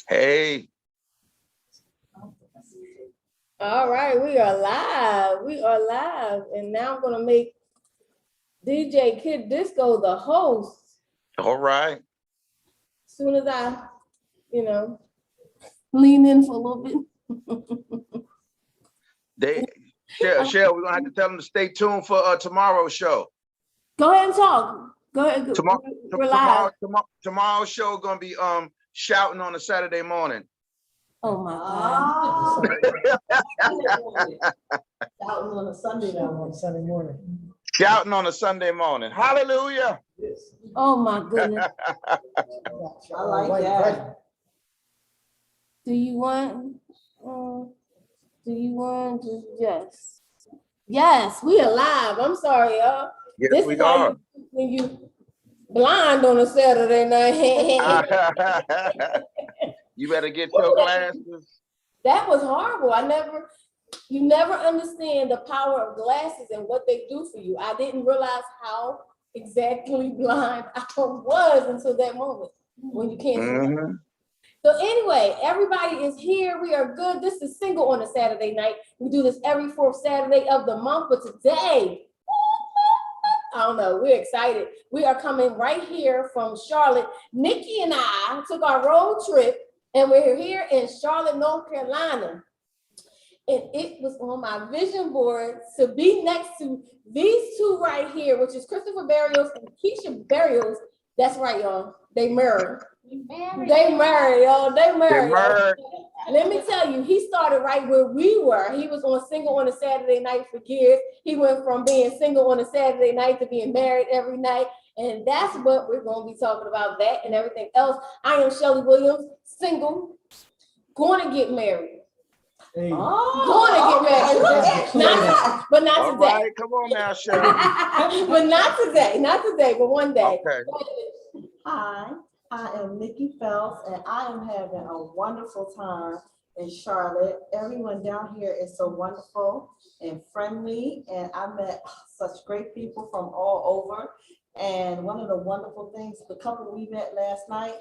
Hey. All right, we are live. We are live. And now I'm going to make DJ Kid Disco the host. All right. As soon as I, lean in for a little bit. Shell, we're going to have to tell them to stay tuned for tomorrow's show. Go ahead and talk. Go ahead. Tomorrow's show going to be shouting on a Saturday morning. Oh my God. Shouting on a Sunday morning. Shouting on a Sunday morning. Hallelujah. Oh my goodness. I like that. Do you want to yes. Yes, we are live. I'm sorry, y'all. Yes, this we is how are. when you blind on a Saturday night. You better get your glasses. That was horrible. You never understand the power of glasses and what they do for you. I didn't realize how exactly blind I was until that moment when you can't see. So anyway, everybody is here. We are good. This is Single on a Saturday Night. We do this every fourth Saturday of the month, but today, I don't know, we're excited. We are coming right here from Charlotte. Niki and I took our road trip and we're here in Charlotte, North Carolina. And it was on my vision board to be next to these two right here, which is Christopher Berrios and Kesia Berrios. That's right, y'all. They married. They married, y'all. They married. Let me tell you, he started right where we were. He was on Single on a Saturday Night for years. He went from being single on a Saturday night to being married every night. And that's what we're going to be talking about, that and everything else. I am Shelly Williams, single, going to get married. Hey. Going to get married. But not All today. Right, come on now, Shelly. But not today, but one day. Okay. Hi, I am Niki Phelps, and I am having a wonderful time in Charlotte. Everyone down here is so wonderful and friendly, and I met such great people from all over. And one of the wonderful things, the couple we met last night,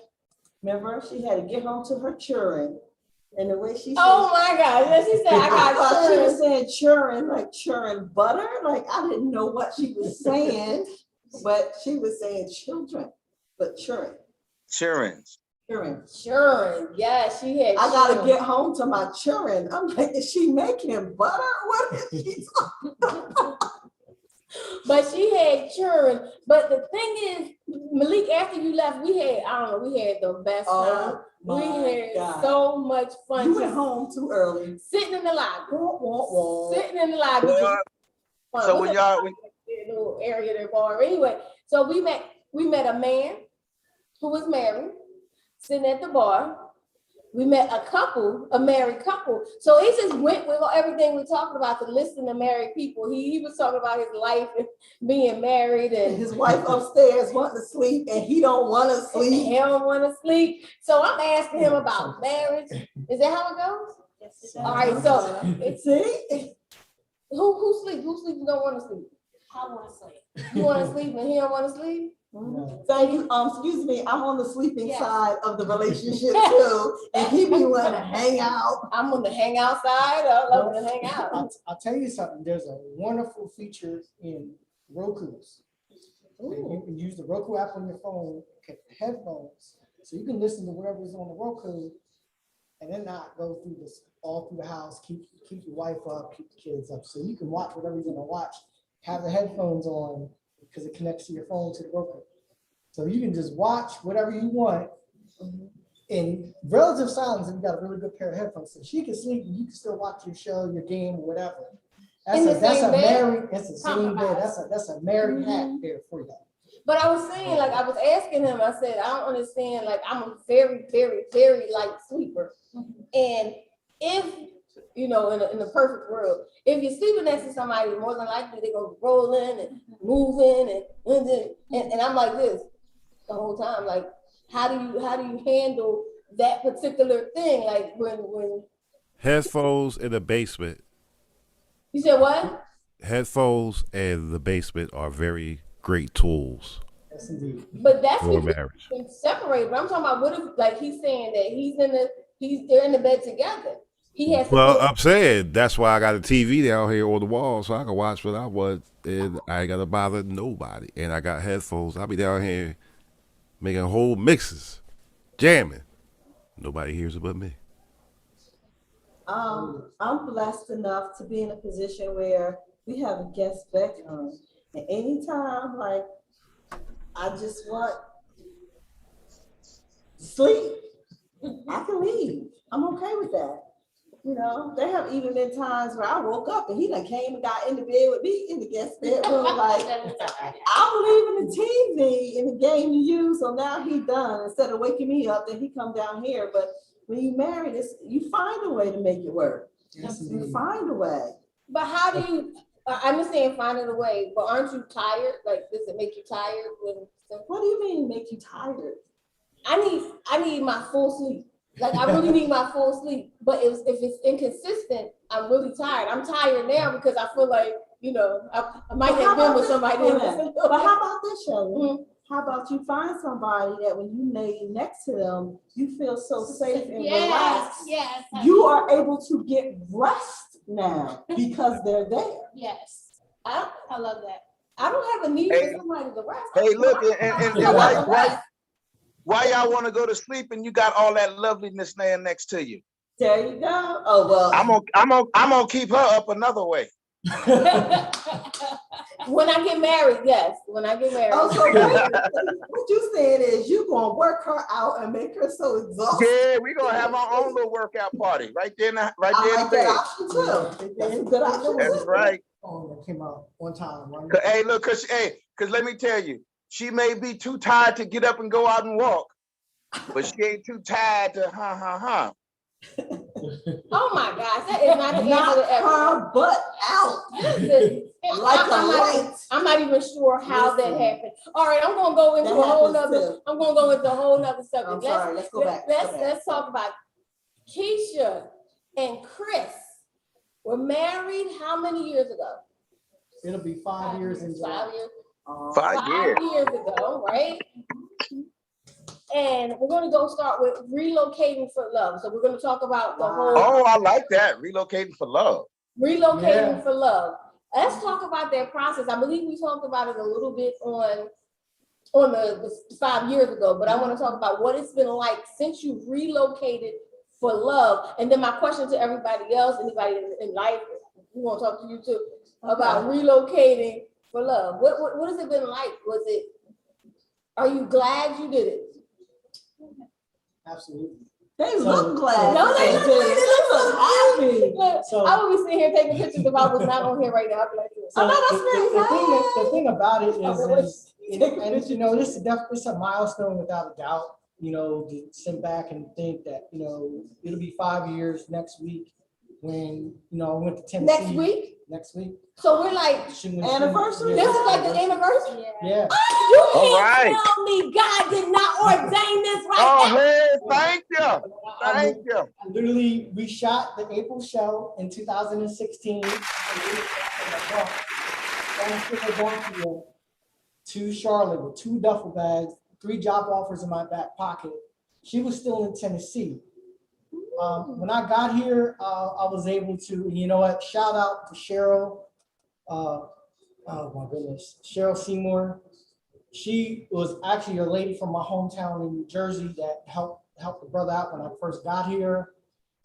remember, she had to get home to her children. And the way she said, oh my God, yeah, she said, I got she was saying churn, like churn butter. Like I didn't know what she was saying, but she was saying children, but churn. Children. Sure, yeah, she had. I gotta get home to my children. I'm like, is she making butter? What is she talking about? But she had children. But the thing is, Malik, after you left, we had the best time. We had so much fun. You went home too early. Sitting in the lobby. Sitting in the lobby. So when y'all little area there bar. Anyway, so we met a man who was married, sitting at the bar. We met a married couple. So it just went with everything we're talking about, to listen to married people. He was talking about his life and being married, and his wife upstairs wanting to sleep, and he don't want to sleep. He don't want to sleep. So I'm asking him about marriage. Is that how it goes? Yes. All right. So see, who sleep? Who sleep and don't want to sleep? I want to sleep. You want to sleep and he don't want to sleep? No. Thank you. Excuse me. I'm on the sleeping side of the relationship too, and he be wanting to hang out. I'm on the hang out side. I love to hang out. I'll tell you something. There's a wonderful feature in Roku's. You can use the Roku app on your phone, get headphones, so you can listen to whatever's on the Roku, and then not go through this all through the house. Keep your wife up, keep the kids up, so you can watch whatever you're gonna watch. Have the headphones on, because it connects to your phone to the Roku. So you can just watch whatever you want in relative silence, and you got a really good pair of headphones. So she can sleep and you can still watch your show, your game, or whatever. That's a married hack there for you. But I was saying, like, I was asking him, I said, I don't understand, like, I'm a very, very, very light sleeper. And if, in the perfect world, if you're sleeping next to somebody, more than likely they're gonna roll in and move in and I'm like this the whole time. Like, how do you handle that particular thing? Like when headphones in the basement. You said what? Headphones and the basement are very great tools. Yes, indeed. But that's For because marriage. he's been separated. But I'm talking about what if, like, he's saying that they're in the bed together. He has to Well, go- I'm saying that's why I got a TV down here on the wall so I can watch what I want, and I ain't gotta bother nobody. And I got headphones. I'll be down here making whole mixes, jamming. Nobody hears it but me. I'm blessed enough to be in a position where we have a guest bedroom, and anytime, like, I just want sleep, I can leave. I'm okay with that. You know, there have even been times where I woke up and he done came and got in the bed with me in the guest bedroom. Like, I'm leaving the TV in the game to use, so now he done. Instead of waking me up, then he come down here. But when you married, you find a way to make it work. Yes, You indeed. find a way. But how do you? I understand finding a way, but aren't you tired? Like, does it make you tired when? What do you mean make you tired? I need my full sleep. Like, I really need my full sleep. But if it's inconsistent, I'm really tired. I'm tired now because I feel like, you know, I might But have how been about with this? somebody. But how about this, Shirley? Mhm. How about you find somebody that when you lay next to them, you feel so safe and Yes, relaxed. yes. You are able to get rest now because they're there. Yes, I I love that. don't have a need Hey, for somebody to rest. Hey, look, and Rest. why y'all want to go to sleep and you got all that loveliness laying next to you? There you go. Oh, well. I'm gonna keep her up another way. When I get married, yes. When I get married. Oh, so what you saying is you gonna work her out and make her so exhausted. Yeah, we gonna have our own little workout party right there in the, right I there in like the that bed. option too. That's a good option. That's right. Oh, that came out one time. Right? Hey, look, cause let me tell you, she may be too tired to get up and go out and walk, but she ain't too tired to Oh my gosh, that is not an Knock answer to everyone. her butt out like a light. I'm not even sure how that Listen. happened. All right, I'm gonna go into That a whole happens nother. too. I'm gonna go into a whole nother subject. I'm sorry, let's go back. Let's talk about Kesia and Chris were married how many years ago? It'll be 5 years in July. 5 years. 5 years. 5 years ago, right? And we're gonna go start with relocating for love. So we're gonna talk about the whole Oh, I like that. Relocating for love. relocating for love. Let's talk about that process. I believe we talked about it a little bit on the 5 years ago, but I want to talk about what it's been like since you relocated for love. And then my question to everybody else, anybody in life, we want to talk to you too about relocating for love. What has it been like? Are you glad you did it? Absolutely. They So- look glad. No, they look did it. They look happy. Look, So- I would be sitting here taking pictures if I was not on here right now. I'd be like this. So no, that's the thing about it is and you know, this is definitely a milestone without a doubt. You know, to sit back and think that, you know, it'll be 5 years next week when, you know, I went to Tennessee. Next week? Next week. So we're like, Anniversary? this is like the anniversary? Yeah. You All can't right. tell me God did not ordain this right Oh, now. hey, thank you. Thank you. Literally, we shot the April show in 2016. To Charlotte with 2 duffel bags, 3 job offers in my back pocket. She was still in Tennessee. When I got here, I was able to, you know what, shout out to Cheryl. Oh my goodness, Cheryl Seymour. She was actually a lady from my hometown in New Jersey that helped the brother out when I first got here.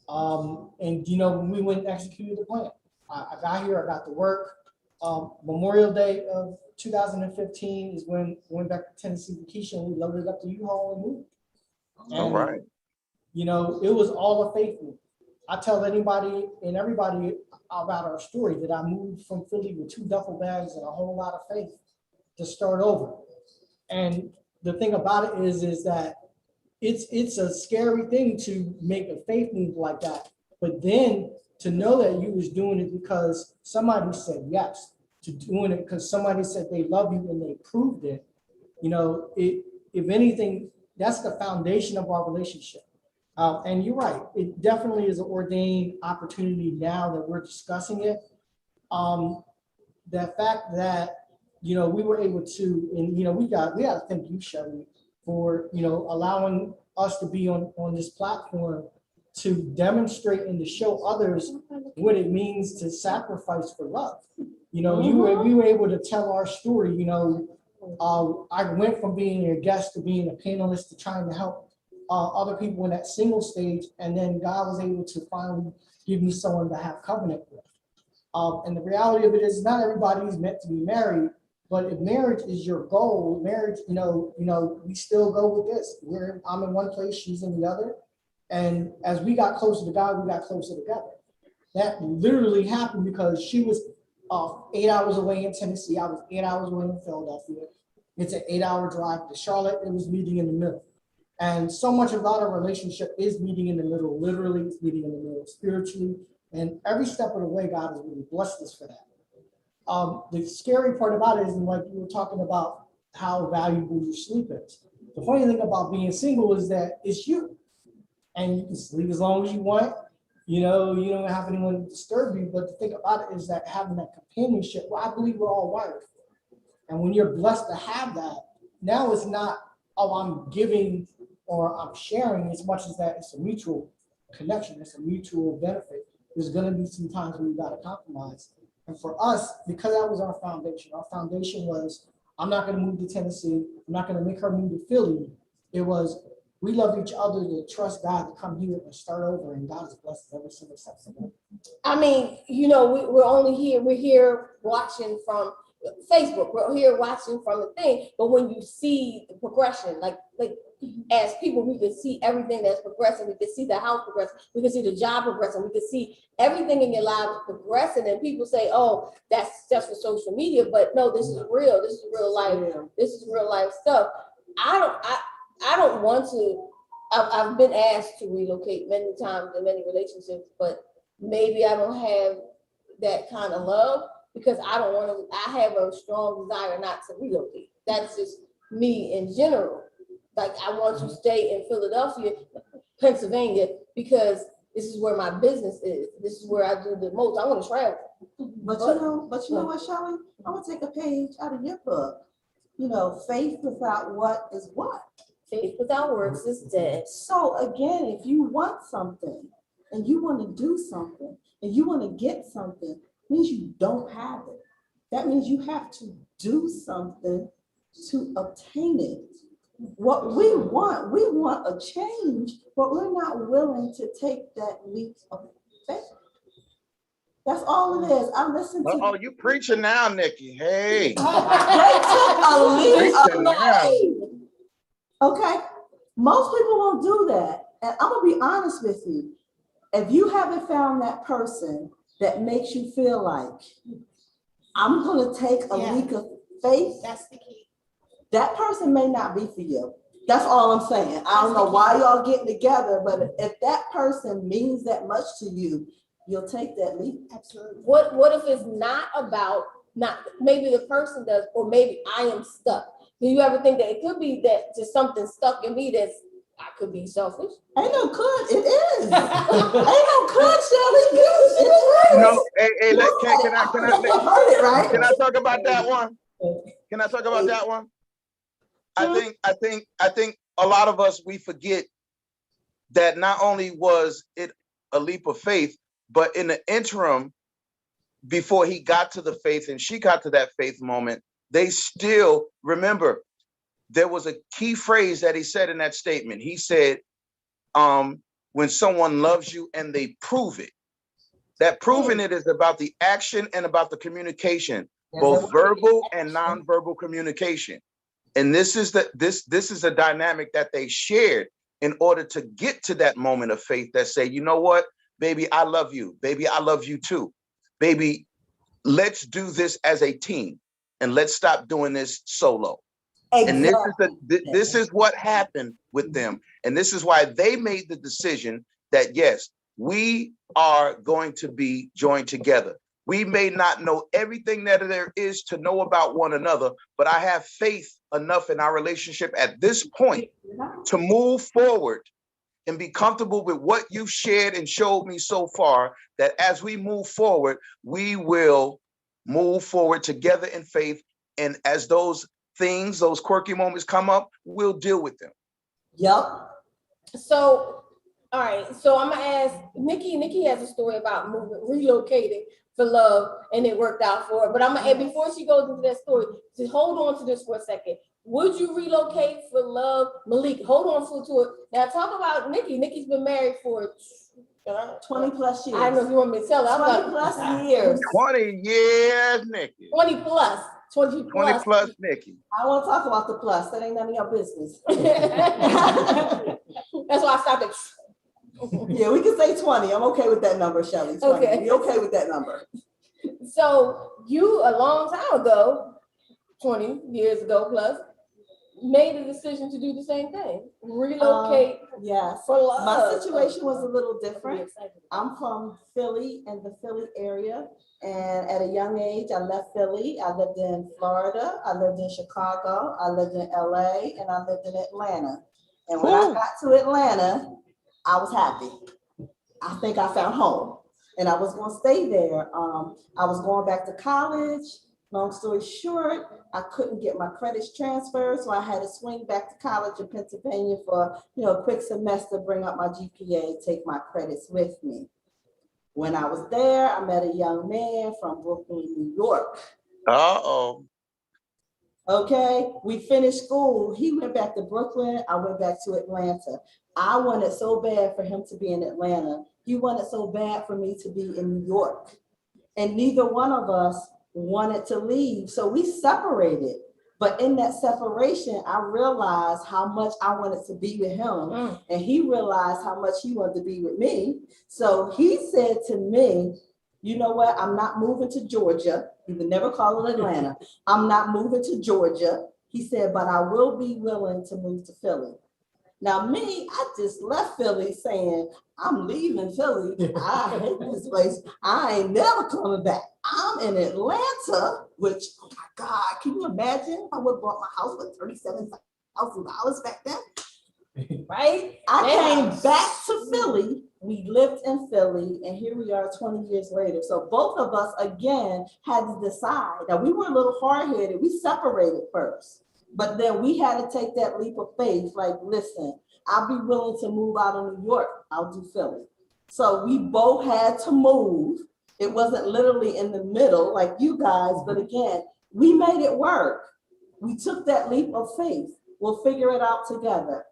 And you know, when we went and executed the plan, I got here, I got to work. Memorial Day of 2015 is when we went back to Tennessee vacation. We loaded up the U-Haul and moved. All right. You know, it was all a faith move. I tell anybody and everybody about our story that I moved from Philly with 2 duffel bags and a whole lot of faith to start over. And the thing about it is that it's a scary thing to make a faith move like that. But then to know that you was doing it because somebody said yes, to doing it because somebody said they love you and they proved it, you know, if anything, that's the foundation of our relationship. And you're right, it definitely is an ordained opportunity now that we're discussing it. The fact that you know, we were able to, and, you know, we got to thank you, Shelly, for, you know, allowing us to be on this platform to demonstrate and to show others what it means to sacrifice for love. You know, we were able to tell our story. You know, I went from being a guest to being a panelist to trying to help other people in that single stage, and then God was able to finally give me someone to have covenant with. And the reality of it is, not everybody is meant to be married, but if marriage is your goal, marriage, you know, we still go with this. I'm in one place, she's in the other, and as we got closer to God, we got closer together. That literally happened because she was 8 hours away in Tennessee. I was 8 hours away in Philadelphia. It's an 8-hour drive to Charlotte. It was meeting in the middle. And so much about our relationship is meeting in the middle. Literally, it's meeting in the middle spiritually. And every step of the way, God has really blessed us for that. The scary part about it is, like you were talking about how valuable your sleep is. The funny thing about being single is that it's you. And you can sleep as long as you want. You know, you don't have anyone to disturb you. But the thing about it is that having that companionship, well, I believe we're all wired for. And when you're blessed to have that, now it's not, oh, I'm giving or I'm sharing, as much as that it's a mutual connection, it's a mutual benefit. There's going to be some times where you got to compromise. And for us, because that was our foundation was, I'm not going to move to Tennessee. I'm not going to make her move to Philly. It was, we love each other, to trust God to come here and start over. And God has blessed us every single step of the way. I mean, you know, we're here watching from Facebook. We're here watching from the thing. But when you see the progression, like as people, we can see everything that's progressing. We can see the house progressing. We can see the job progressing. We can see everything in your life progressing. And people say, "Oh, that's just for social media." But no, this is real. This is real life. This is real life stuff. I don't want to. I've been asked to relocate many times in many relationships, but maybe I don't have that kind of love because I don't want to. I have a strong desire not to relocate. That's just me in general. Like, I want to stay in Philadelphia, Pennsylvania, because this is where my business is. This is where I do the most. I want to travel. But you know what, Shelley? I want to take a page out of your book. You know, faith without what is what? Faith without works is dead. So again, if you want something and you want to do something and you want to get something, means you don't have it. That means you have to do something to obtain it. What we want a change, but we're not willing to take that leap of faith. That's all it is. I listened to. Oh, you preaching now, Nikki. Hey. They took a leap of faith. Okay. Most people won't do that. And I'm gonna be honest with you. If you haven't found that person that makes you feel like I'm gonna take a leap of faith, That's the key. that person may not be for you. That's all I'm saying. I don't know why y'all getting together, but if that person means that much to you, you'll take that leap. Absolutely. What if it's not about, not maybe the person does, or maybe I am stuck? Do you ever think that it could be that just something stuck in me that's, I could be selfish? Ain't no could, it is. Ain't no could, Shelly. It is. No, hey, can I Can I talk about that one? Can I talk about that one? I think a lot of us, we forget that not only was it a leap of faith, but in the interim, before he got to the faith and she got to that faith moment, they still, remember, there was a key phrase that he said in that statement. He said, when someone loves you and they prove it, that proving it is about the action and about the communication, both verbal and nonverbal communication. And this is a dynamic that they shared in order to get to that moment of faith that say, you know what, baby, I love you. Baby, I love you too. Baby, let's do this as a team and let's stop doing this solo. Exactly. And this is what happened with them. And this is why they made the decision that, yes, we are going to be joined together. We may not know everything that there is to know about one another, but I have faith enough in our relationship at this point to move forward and be comfortable with what you've shared and showed me so far, that as we move forward, we will move forward together in faith And as those things, those quirky moments come up, we'll deal with them. Yep. So, all right. So I'm gonna ask Nikki. Nikki has a story about relocating for love, and it worked out for her. But I'm gonna, before she goes into that story, just hold on to this for a second. Would you relocate for love, Malik? Hold on to it. Now talk about Nikki. Nikki's been married for 20 plus years. I don't know if you want me to tell her. 20 plus years. 20 years, Nikki. 20 plus. 20 plus. 20 plus, Nikki. I won't talk about the plus. That ain't none of your business. That's why I stopped at. Yeah, we can say 20. I'm okay with that number, Shelly. 20. Okay. We okay with that number. So you, a long time ago, 20 years ago plus, made a decision to do the same thing. Relocate Yes. for love. My situation was a little different. I'm from Philly, in the Philly area. And at a young age, I left Philly. I lived in Florida. I lived in Chicago. I lived in LA. And I lived in Atlanta. And when I got to Atlanta, I was happy. I think I found home. And I was going to stay there. I was going back to college. Long story short, I couldn't get my credits transferred, so I had to swing back to college in Pennsylvania for a quick semester, bring up my GPA, take my credits with me. When I was there, I met a young man from Brooklyn, New York. Uh-oh. Okay, we finished school. He went back to Brooklyn. I went back to Atlanta. I wanted so bad for him to be in Atlanta. He wanted so bad for me to be in New York. And neither one of us wanted to leave. So we separated. But in that separation, I realized how much I wanted to be with him. And he realized how much he wanted to be with me. So he said to me, you know what? I'm not moving to Georgia. He would never call it Atlanta. I'm not moving to Georgia. He said, but I will be willing to move to Philly. Now me, I just left Philly saying, I'm leaving Philly. I hate this place. I ain't never coming back. I'm in Atlanta, which, oh my God, can you imagine? I would have bought my house for $37,000 back then. Right? I came back to Philly. We lived in Philly, and here we are 20 years later. So both of us, again, had to decide. Now, we were a little hard-headed. We separated first. But then we had to take that leap of faith, like, listen, I'll be willing to move out of New York. I'll do Philly. So we both had to move. It wasn't literally in the middle like you guys, but again, we made it work. We took that leap of faith. We'll figure it out together.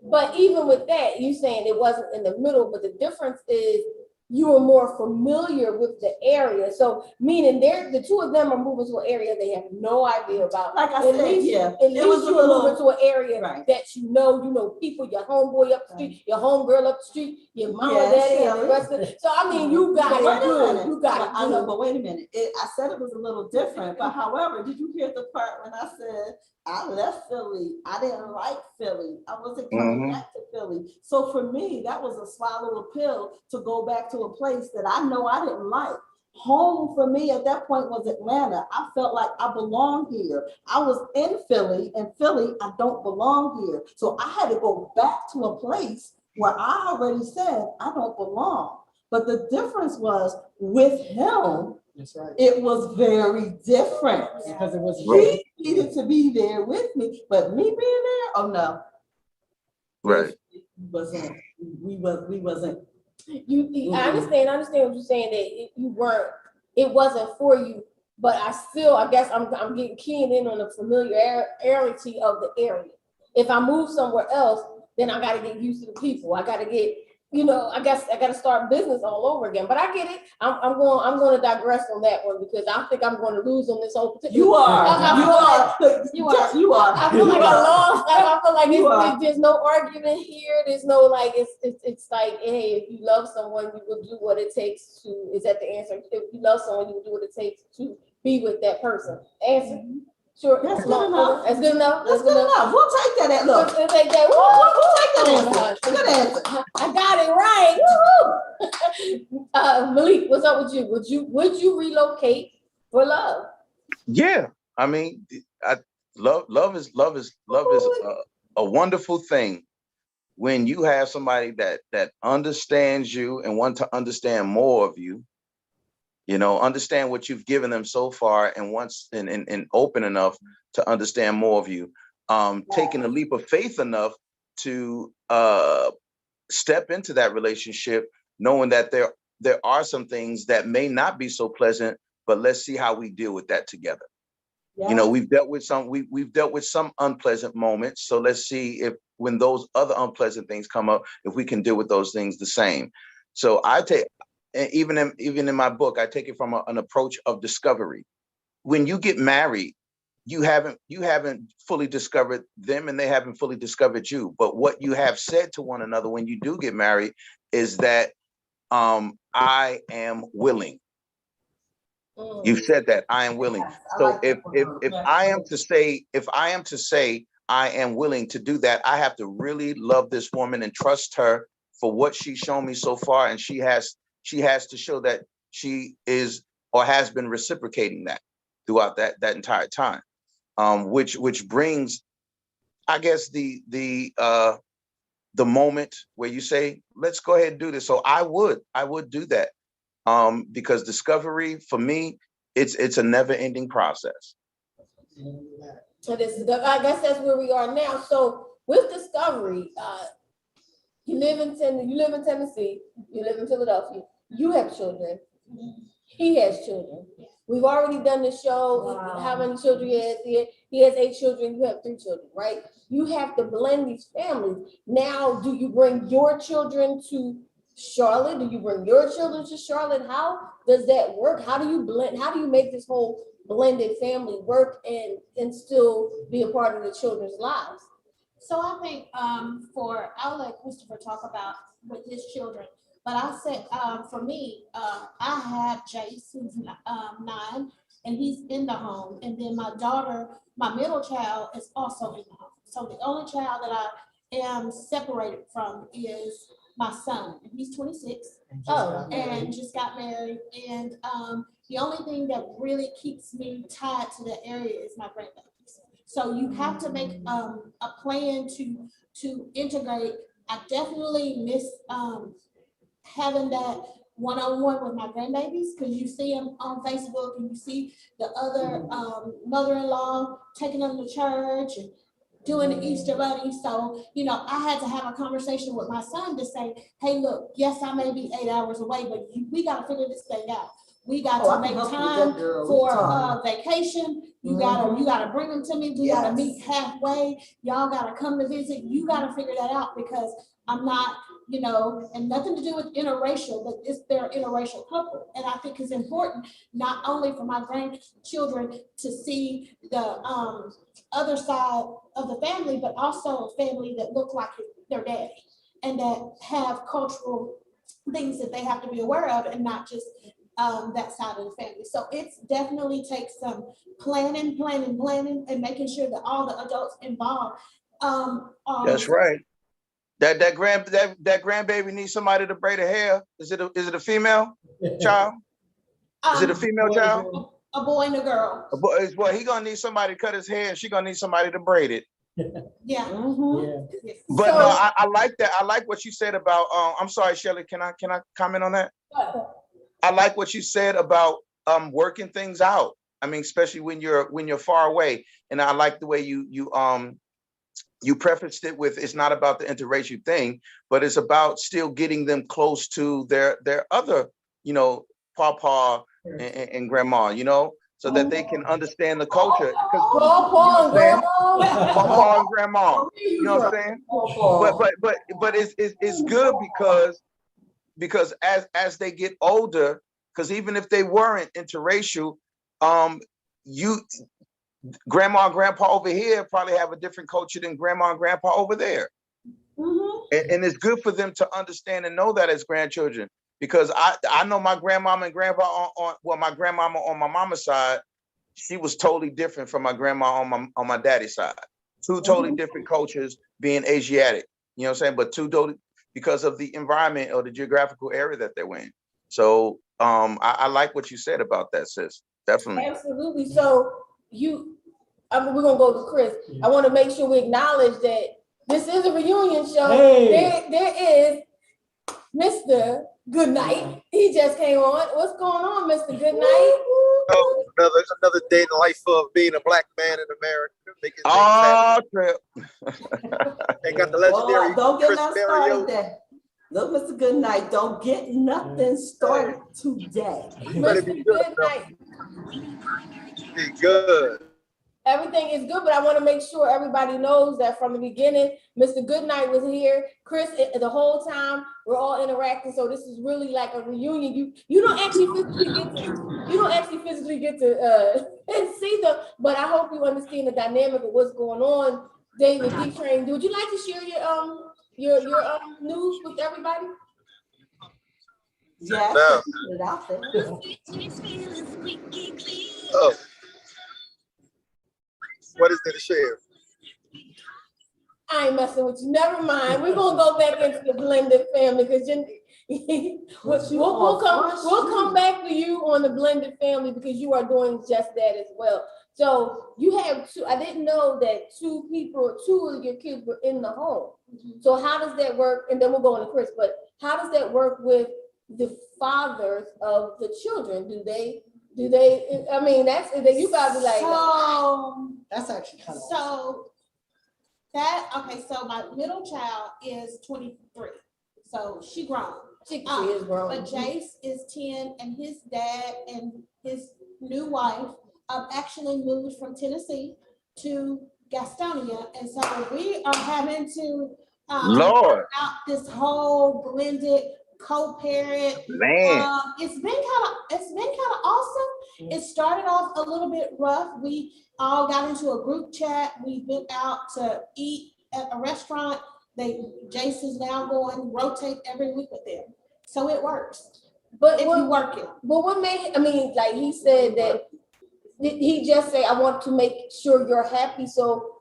But even with that, you saying it wasn't in the middle, but the difference is you were more familiar with the area. So meaning the two of them are moving to an area they have no idea about. Like I said, yeah. At least you were moving to an area that you know people, your homeboy up the street, your homegirl up the street, your mama, daddy, and the rest of it. So I mean, you got it good. You got it. I know, but wait a minute. I said it was a little different, but however, did you hear the part when I said I left Philly? I didn't like Philly. I wasn't coming back to Philly. So for me, that was a swallow of pill to go back to a place that I know I didn't like. Home for me at that point was Atlanta. I felt like I belonged here. I was in Philly, and Philly, I don't belong here. So I had to go back to a place where I already said I don't belong. But the difference was with him, that's right. It was very different. Because it was he needed to be there with me, but me being there, oh no. Right. We wasn't. I understand what you're saying, that it wasn't for you, but I guess I'm getting keying in on the familiarity of the area. If I move somewhere else, then I got to get used to the people. I got to get, I guess I got to start business all over again. But I get it. I'm going to digress on that one because I think I'm going to lose on this whole. You are. You are. I feel like I lost. I feel like there's no argument here. There's no like. It's like, hey, if you love someone, you will do what it takes to. Is that the answer? If you love someone, you will do what it takes to be with that person. Answer. Sure. That's good enough. That's good enough. That's good enough. We'll take that. Look. We'll take that. We'll take that answer. Good answer. I got it right. Woo-hoo. Malik, what's up with you? Would you relocate for love? Yeah. I mean, love is a wonderful thing when you have somebody that understands you and want to understand more of you. You know, understand what you've given them so far, and once and open enough to understand more of you. Taking a leap of faith enough to step into that relationship, knowing that there are some things that may not be so pleasant, but let's see how we deal with that together. You know, we've dealt with some unpleasant moments. So let's see if when those other unpleasant things come up, if we can deal with those things the same. So I take, even in my book, I take it from an approach of discovery. When you get married, you haven't fully discovered them, and they haven't fully discovered you. But what you have said to one another when you do get married is that I am willing. You've said that I am willing. So if I am to say, I am willing to do that, I have to really love this woman and trust her for what she's shown me so far, and she has to show that she is or has been reciprocating that throughout that entire time. Which brings, I guess, the moment where you say, let's go ahead and do this. So I would do that. Because discovery for me, it's a never-ending process. So I guess that's where we are now. So with discovery, you live in Tennessee, you live in Philadelphia, you have children, he has children. We've already done the show. How many children he has? He has 8 children. You have 3 children, right? You have to blend these families. Now, do you bring your children to Charlotte? Do you bring your children to Charlotte? How does that work? How do you blend? How do you make this whole blended family work and still be a part of the children's lives? So I think I'll let Christopher talk about with his children, but I said for me, I have Jace, who's 9, and he's in the home, and then my daughter, my middle child, is also in the home. So the only child that I am separated from is my son, and he's 26. And just got married. And the only thing that really keeps me tied to that area is my grandbabies. So you have to make a plan to integrate. I definitely miss having that one-on-one with my grandbabies, because you see them on Facebook and you see the other mother-in-law taking them to church and doing the Easter bunny. So, you know, I had to have a conversation with my son to say, hey, look, yes, I may be 8 hours away, but we got to figure this thing out. We got to make time for vacation. You gotta bring them to me. We gotta meet halfway. Y'all gotta come to visit. You gotta figure that out, because I'm not, you know, and nothing to do with interracial, but they're an interracial couple. And I think it's important not only for my grandchildren to see the other side of the family, but also a family that look like their daddy and that have cultural things that they have to be aware of, and not just that side of the family. So it's definitely takes some planning, and making sure that all the adults involved That's right. That grandbaby needs somebody to braid her hair. Is it a female child? Is it a female child? A boy and a girl. A boy. Well, he gonna need somebody to cut his hair, and she gonna need somebody to braid it. Yeah. But so, no, I like that. I like what you said about. I'm sorry, Shelley. Can I comment on that? I like what you said about working things out. I mean, especially when you're far away. And I like the way you prefaced it with, it's not about the interracial thing, but it's about still getting them close to their other, you know, papa and grandma, you know, so that they can understand the culture. Papa and grandma. Papa and grandma. You know what I'm saying? But it's good because as they get older, because even if they weren't interracial, grandma and grandpa over here probably have a different culture than grandma and grandpa over there. And it's good for them to understand and know that as grandchildren, because I know my grandmama and grandpa my grandmama on my mama's side, she was totally different from my grandma on my daddy's side. 2 totally different cultures, being Asiatic, you know what I'm saying? But 2 totally, because of the environment or the geographical area that they're in. So I like what you said about that, sis. Definitely. Absolutely. So we're gonna go to Chris. I want to make sure we acknowledge that this is a reunion show. Hey. There is Mr. Good Night. He just came on. What's going on, Mr. Good Night? Oh, another day in the life of being a black man in America. Making things Oh, trip. happen. They got the legendary Don't get Chris nothing Berrios. started there. Look, Mr. Goodnight, don't get nothing started today. better Mr. be good, Good Night. Be good. Everything is good, but I want to make sure everybody knows that from the beginning, Mr. Goodnight was here. Chris, the whole time we're all interacting. So this is really like a reunion. You don't actually physically get to see them, but I hope you understand the dynamic of what's going on. David D. Train, would you like to share your news with everybody? Yes, No. put it out there. Oh. What is there to share? I ain't messing with you. Never mind. We're gonna go back into the blended family because we'll come back to you on the blended family because you are doing just that as well. So you have two. I didn't know that two of your kids were in the home. So how does that work? And then we'll go on to Chris. But how does that work with the fathers of the children? Do they? I mean, that's you gotta be like. So That's actually kind of. So my middle child is 23, so she grown. She is grown. But Jace is 10, and his dad and his new wife actually moved from Tennessee to Gastonia, and so we are having to Lord. out this whole blended co-parent. Man. It's been kind of awesome. It started off a little bit rough. We all got into a group chat. We went out to eat at a restaurant. Jace is now going rotate every week with them, so it works. But if you work it. But what made? I mean, like he said that he just say, "I want to make sure you're happy." So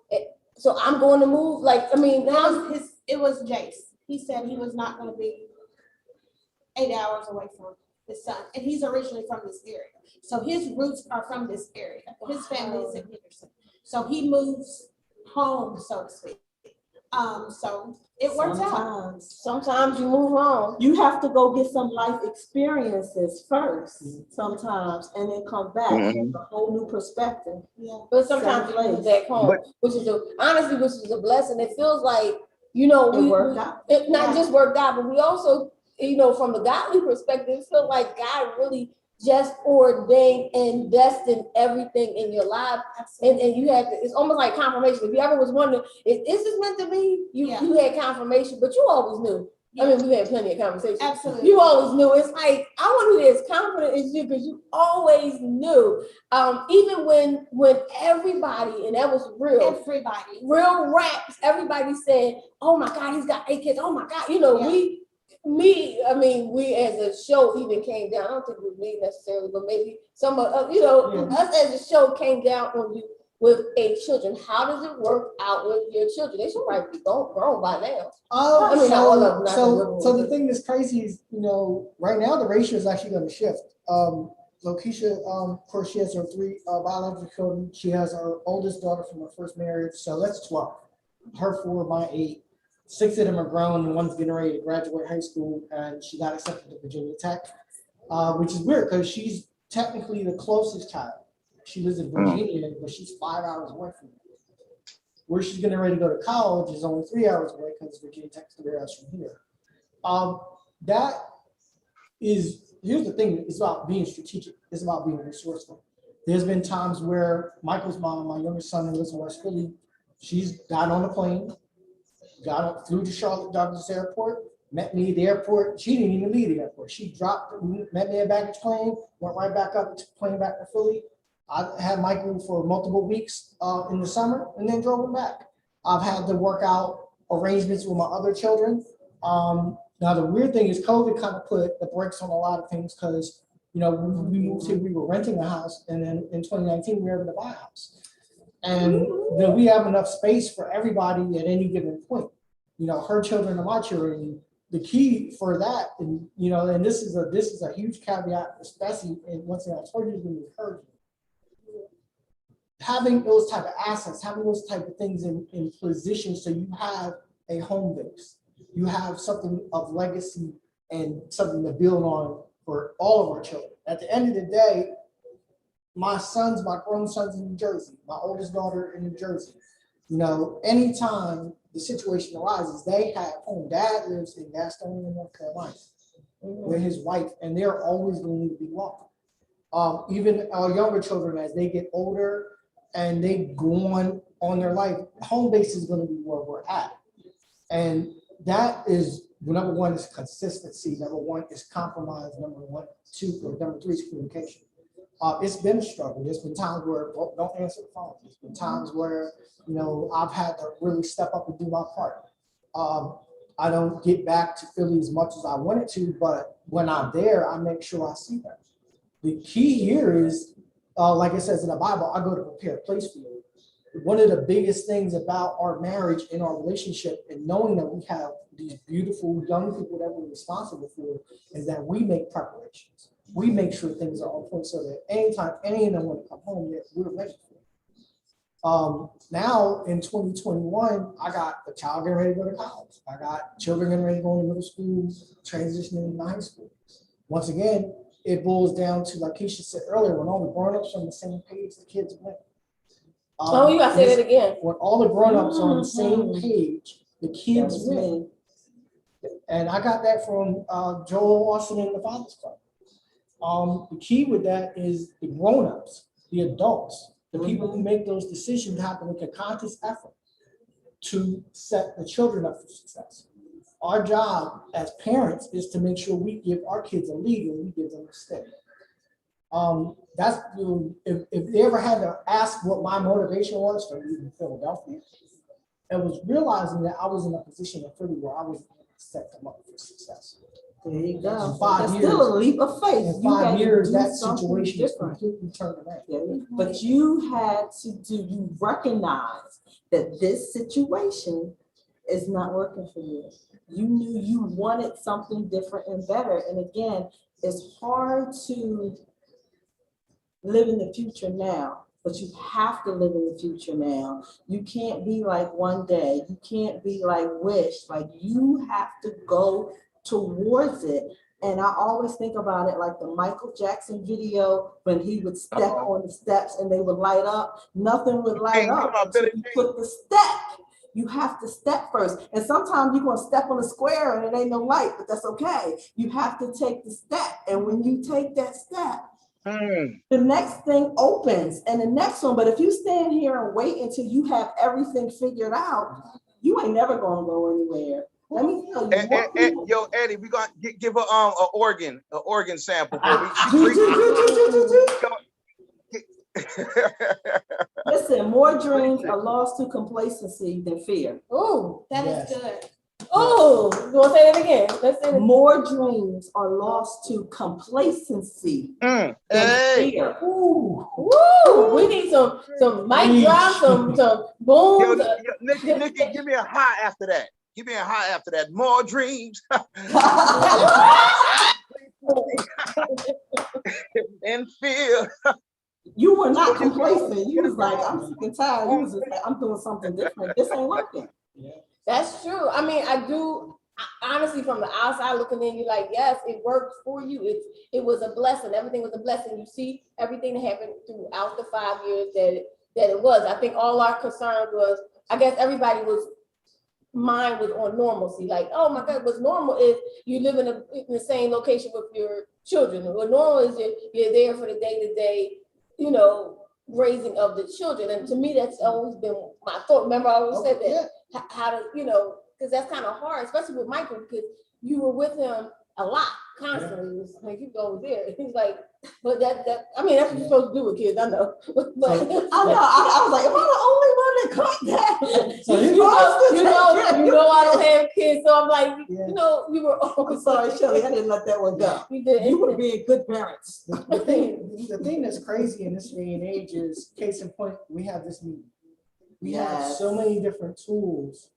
I'm going to move. Like, I mean, it was Jace. He said he was not going to be 8 hours away from his son, and he's originally from this area, so his roots are from this area. His family is in Henderson, so he moves home, so to speak. So it works out. Sometimes you move on. You have to go get some life experiences first sometimes, and then come back with a whole new perspective. Yeah. But sometimes you move back home, which is a blessing. It feels like, we worked out. It not just worked out, but we also, from the godly perspective, it feels like God really just ordained and destined everything in your life. And you had to, it's almost like confirmation. If you ever was wondering, is this meant to be? You had confirmation, but you always knew. Yeah. I mean, we had plenty of conversations. Absolutely. You always knew. It's like, I want to be as confident as you because you always knew. Even when everybody, and that was real. Real raps, everybody said, oh my God, he's got 8 kids. Oh my God. We as a show even came down. I don't think it was me necessarily, but maybe some of us as a show came down on you with 8 children. How does it work out with your children? They should probably be grown by now. So the thing that's crazy is, right now the ratio is actually going to shift. So Kesia, of course, she has her 3 biological children. She has her oldest daughter from her first marriage, so that's 12. Her 4, my 8. 6 of them are grown, and one's getting ready to graduate high school, and she got accepted to Virginia Tech, which is weird because she's technically the closest child. She lives in Virginia, but she's 5 hours away from me. Where she's getting ready to go to college is only 3 hours away because Virginia Tech's 3 hours from here. Here's the thing, it's about being strategic. It's about being resourceful. There's been times where Michael's mom, my youngest son who lives in West Philly, she's got on a plane, flew to Charlotte Douglas Airport, met me at the airport. She didn't even leave the airport. She met me at baggage claim, went right back up, plane back to Philly. I had Michael for multiple weeks in the summer and then drove him back. I've had to work out arrangements with my other children. Now the weird thing is COVID kind of put the brakes on a lot of things because, when we moved here, we were renting a house, and then in 2019, we were able to buy a house. And then we have enough space for everybody at any given point. Her children and my children. The key for that, and this is a huge caveat, especially, and once again, I told you to be encouraging. Having those type of assets, having those type of things in position, so you have a home base, you have something of legacy and something to build on for all of our children. At the end of the day, my grown sons in New Jersey, my oldest daughter in New Jersey, you know, anytime the situation arises, they have home. Dad lives in Gastonia, North Carolina, with his wife, and they're always going to need to be welcome. Even our younger children, as they get older and they go on their life, home base is going to be where we're at. And that is, number one is consistency. Number one is compromise. Number three is communication. It's been a struggle. There's been times where don't answer the phone. There's been times where, you know, I've had to really step up and do my part. I don't get back to Philly as much as I wanted to, but when I'm there, I make sure I see them. The key here is, like it says in the Bible, I go to prepare a place for you. One of the biggest things about our marriage and our relationship, and knowing that we have these beautiful young people that we're responsible for, is that we make preparations. We make sure things are on point so that anytime any of them want to come home, we're ready for it. Now in 2021, I got a child getting ready to go to college. I got children getting ready to go to middle school, transitioning to high school. Once again, it boils down to, like Kesia said earlier, when all the grown-ups are on the same page, the kids win. You gotta say that again. When all the grown-ups are on the same page, the kids win. And I got that from Joel Austin and the Fathers Club. The key with that is the grown-ups, the adults, the people who make those decisions have to make a conscious effort to set the children up for success. Our job as parents is to make sure we give our kids a lead and we give them a stick. That's, you know, if they ever had to ask what my motivation was for leaving Philadelphia, it was realizing that I was in a position in Philly where I was able to set them up for success. There you go. In 5 That's years, still a leap of faith. in You had 5 to years, do that something situation is different. completely turned around. Yeah, but you had to you recognize that this situation is not working for you. You knew you wanted something different and better. And again, it's hard to live in the future now, but you have to live in the future now. You can't be like one day. You can't be like wish. Like, you have to go towards it. And I always think about it like the Michael Jackson video when he would step on the steps and they would light up. Nothing would light up until you put the step. You have to step first. And sometimes you're going to step on a square and it ain't no light, but that's okay. You have to take the step. And when you take that step, the next thing opens and the next one. But if you stand here and wait until you have everything figured out, you ain't never going to go anywhere. Let me tell you. Yo, Eddie, we got to give her an organ sample. Listen, more dreams are lost to complacency than fear. Oh, That is good. oh, you want to say that again? Let's say it. More dreams are lost to complacency than fear. Ooh, woo! We need some mic drop, some boom. Niki, give me a high after that. Give me a high after that. More dreams. And fear. You were not complacent. You was like, I'm sick and tired. You was just like, I'm doing something different. This ain't working. That's true. I mean, honestly, from the outside looking in, you're like, yes, it worked for you. It was a blessing. Everything was a blessing. You see everything that happened throughout the 5 years that it was. I think all our concern was, I guess everybody mine was on normalcy. Like, oh my God, what's normal is you live in the same location with your children. What normal is you're there for the day-to-day, you know, raising of the children. And to me, that's always been my thought. Remember, I always said that. How to, you know, because that's kind of hard, especially with Michael, because you were with him a lot, constantly. It was like, you go there. He's like, but I mean, that's what you're supposed to do with kids, I know. But I know, I was like, am I the only one that caught that? So you know, I don't have kids, so I'm like, you know, we were I'm sorry, Shelly, I didn't let that one go. You were being good parents. The thing that's crazy in this day and age is, case in point, we have this meeting. We have so many different tools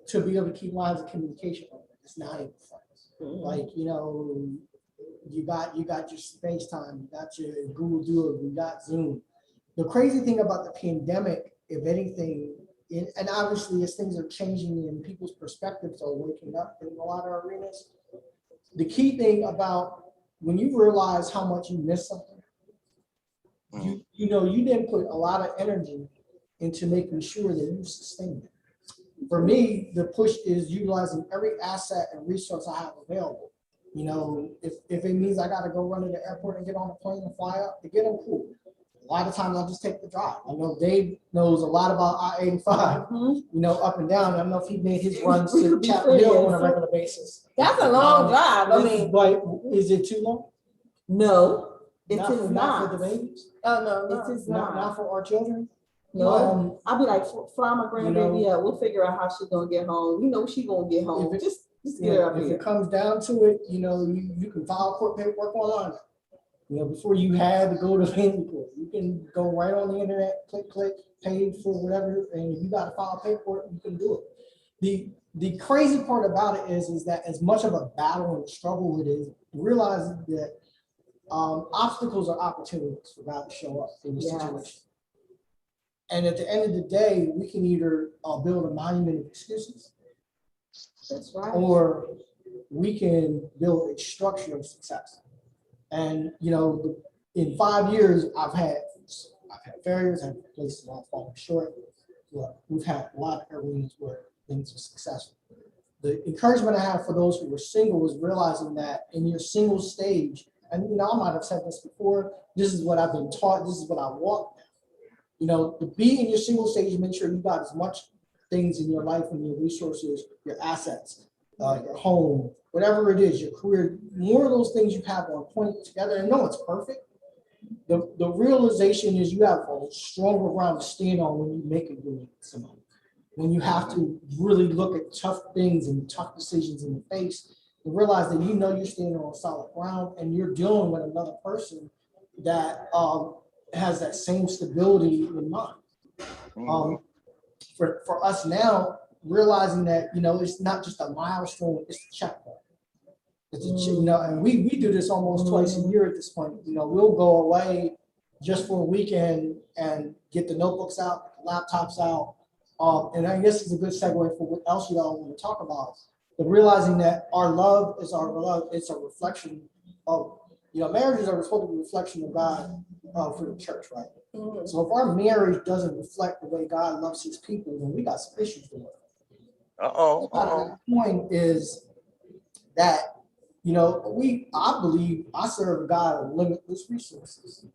to be able to keep lines of communication open. It's not even fun. Like, you know, you got your FaceTime, you got your Google Duo, you got Zoom. The crazy thing about the pandemic, if anything, and obviously as things are changing and people's perspectives are waking up in a lot of arenas, the key thing about when you realize how much you miss something, you know, you didn't put a lot of energy into making sure that you sustain it. For me, the push is utilizing every asset and resource I have available. You know, if it means I got to go run to the airport and get on a plane and fly up to get them, cool. A lot of times I'll just take the drive. I know Dave knows a lot about I-85, you know, up and down. I don't know if he made his runs to Chapel Hill on a regular basis. That's a long drive. I mean, but is it too long? No, it Not is for, not. not for the babies? oh no, It is Not not. for our children? No, I'll be like, fly my grandbaby you know, out. We'll figure out how she's gonna get home. You know, she gonna get home. If it- Just get her up If here. it comes down to it, you know, you can file court paperwork online. You know, before you had to go to family court, you can go right on the internet, click, pay for whatever, and if you got to file paperwork, you can do it. The crazy part about it is that as much of a battle and struggle it is, realize that obstacles are opportunities for God to show up in the situation. And at the end of the day, we can either build a monument of excuses. That's right. Or we can build a structure of success. And you know, in 5 years, I've had failures, I've had places where I've fallen short. Well, we've had a lot of arenas where things are successful. The encouragement I have for those who were single is realizing that in your single stage, and you know, I might have said this before, this is what I've been taught, this is what I walk now. You know, to be in your single stage, make sure you got as much things in your life and your resources, your assets, your home, whatever it is, your career, more of those things you have on point together. And no, it's perfect. The realization is you have a stronger ground to stand on when you make a union with someone. When you have to really look at tough things and tough decisions in the face, and realize that you know you're standing on solid ground and you're dealing with another person that has that same stability in mind. For us now, realizing that, you know, it's not just a milestone, it's a checkpoint. It's a, you know, and we do this almost twice a year at this point. You know, we'll go away just for a weekend and get the notebooks out, the laptops out. And I guess it's a good segue for what else you all want to talk about. But realizing that our love is our love, it's a reflection of, you know, marriages are supposed to be a reflection of God for the church, right? So if our marriage doesn't reflect the way God loves his people, then we got some issues with it. The point is that, you know, I believe I serve a God of limitless resources.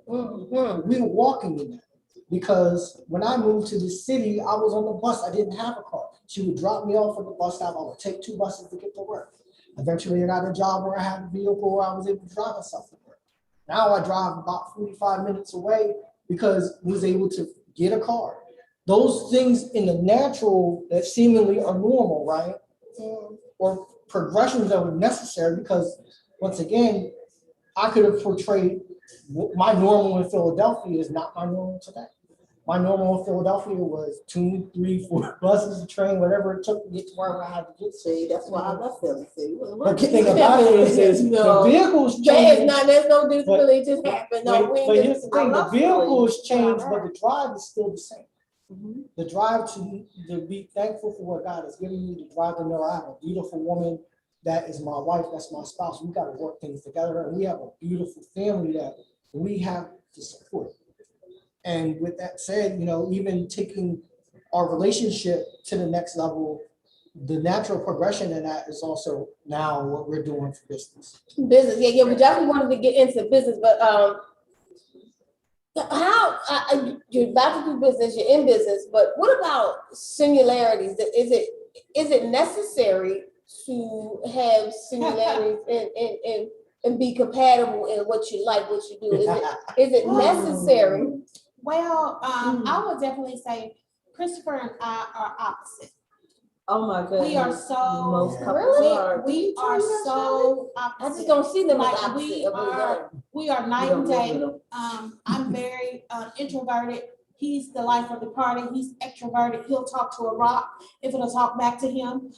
We're walking in that. Because when I moved to the city, I was on the bus. I didn't have a car. She would drop me off at the bus stop. I would take 2 buses to get to work. Eventually, I got a job where I had a vehicle where I was able to drive myself to work. Now I drive about 45 minutes away because I was able to get a car. Those things in the natural that seemingly are normal, right? Or progressions that were necessary because, once again, I could have portrayed my normal in Philadelphia is not my normal today. My normal in Philadelphia was 2, 3, 4 buses, a train, whatever it took to get to where I had to get. See, that's why I left Philly. But the thing about it is the vehicles change. There's no disability just happened. No, but here's the thing, the vehicles change, but the drive is still the same. The drive to be thankful for what God has given me, the drive to know I have a beautiful woman that is my wife, that's my spouse. We got to work things together, and we have a beautiful family that we have to support. And with that said, you know, even taking our relationship to the next level, the natural progression in that is also now what we're doing for business. Business, yeah, we definitely wanted to get into business, but how you're about to do business, you're in business, but what about similarities? Is it necessary to have similarities and be compatible in what you like, what you do? Is it necessary? Well, I would definitely say Christopher and I are opposite. Oh my goodness. We are so most Really? we are so opposite. I just don't see them as Like, opposite. we are night and day. I'm very introverted. He's the life of the party. He's extroverted. He'll talk to a rock if it'll talk back to him.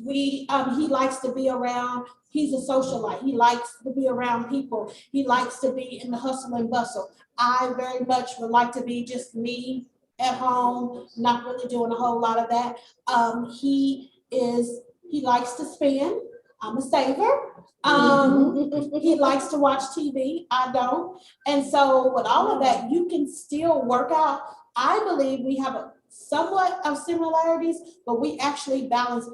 He likes to be around. He's a socialite. He likes to be around people. He likes to be in the hustle and bustle. I very much would like to be just me at home, not really doing a whole lot of that. He is He likes to spend. I'm a saver. He likes to watch TV. I don't. And so with all of that, you can still work out. I believe we have somewhat of similarities, but we actually balance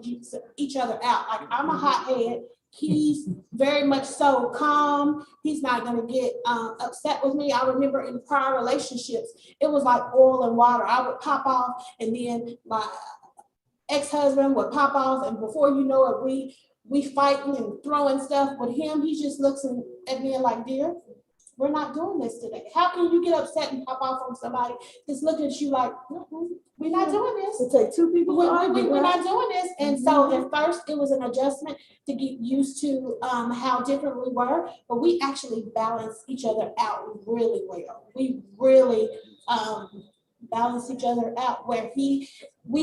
each other out. Like I'm a hothead. He's very much so calm. He's not going to get upset with me. I remember in prior relationships, it was like oil and water. I would pop off, and then my ex-husband would pop off, and before you know it, we fighting and throwing stuff. With him, he just looks at me like, dear, we're not doing this today. How can you get upset and pop off on somebody that's looking at you like, we're not doing this? It takes two people. We're not doing this. And so at first it was an adjustment to get used to how different we were, but we actually balance each other out really well. We really balance each other out where we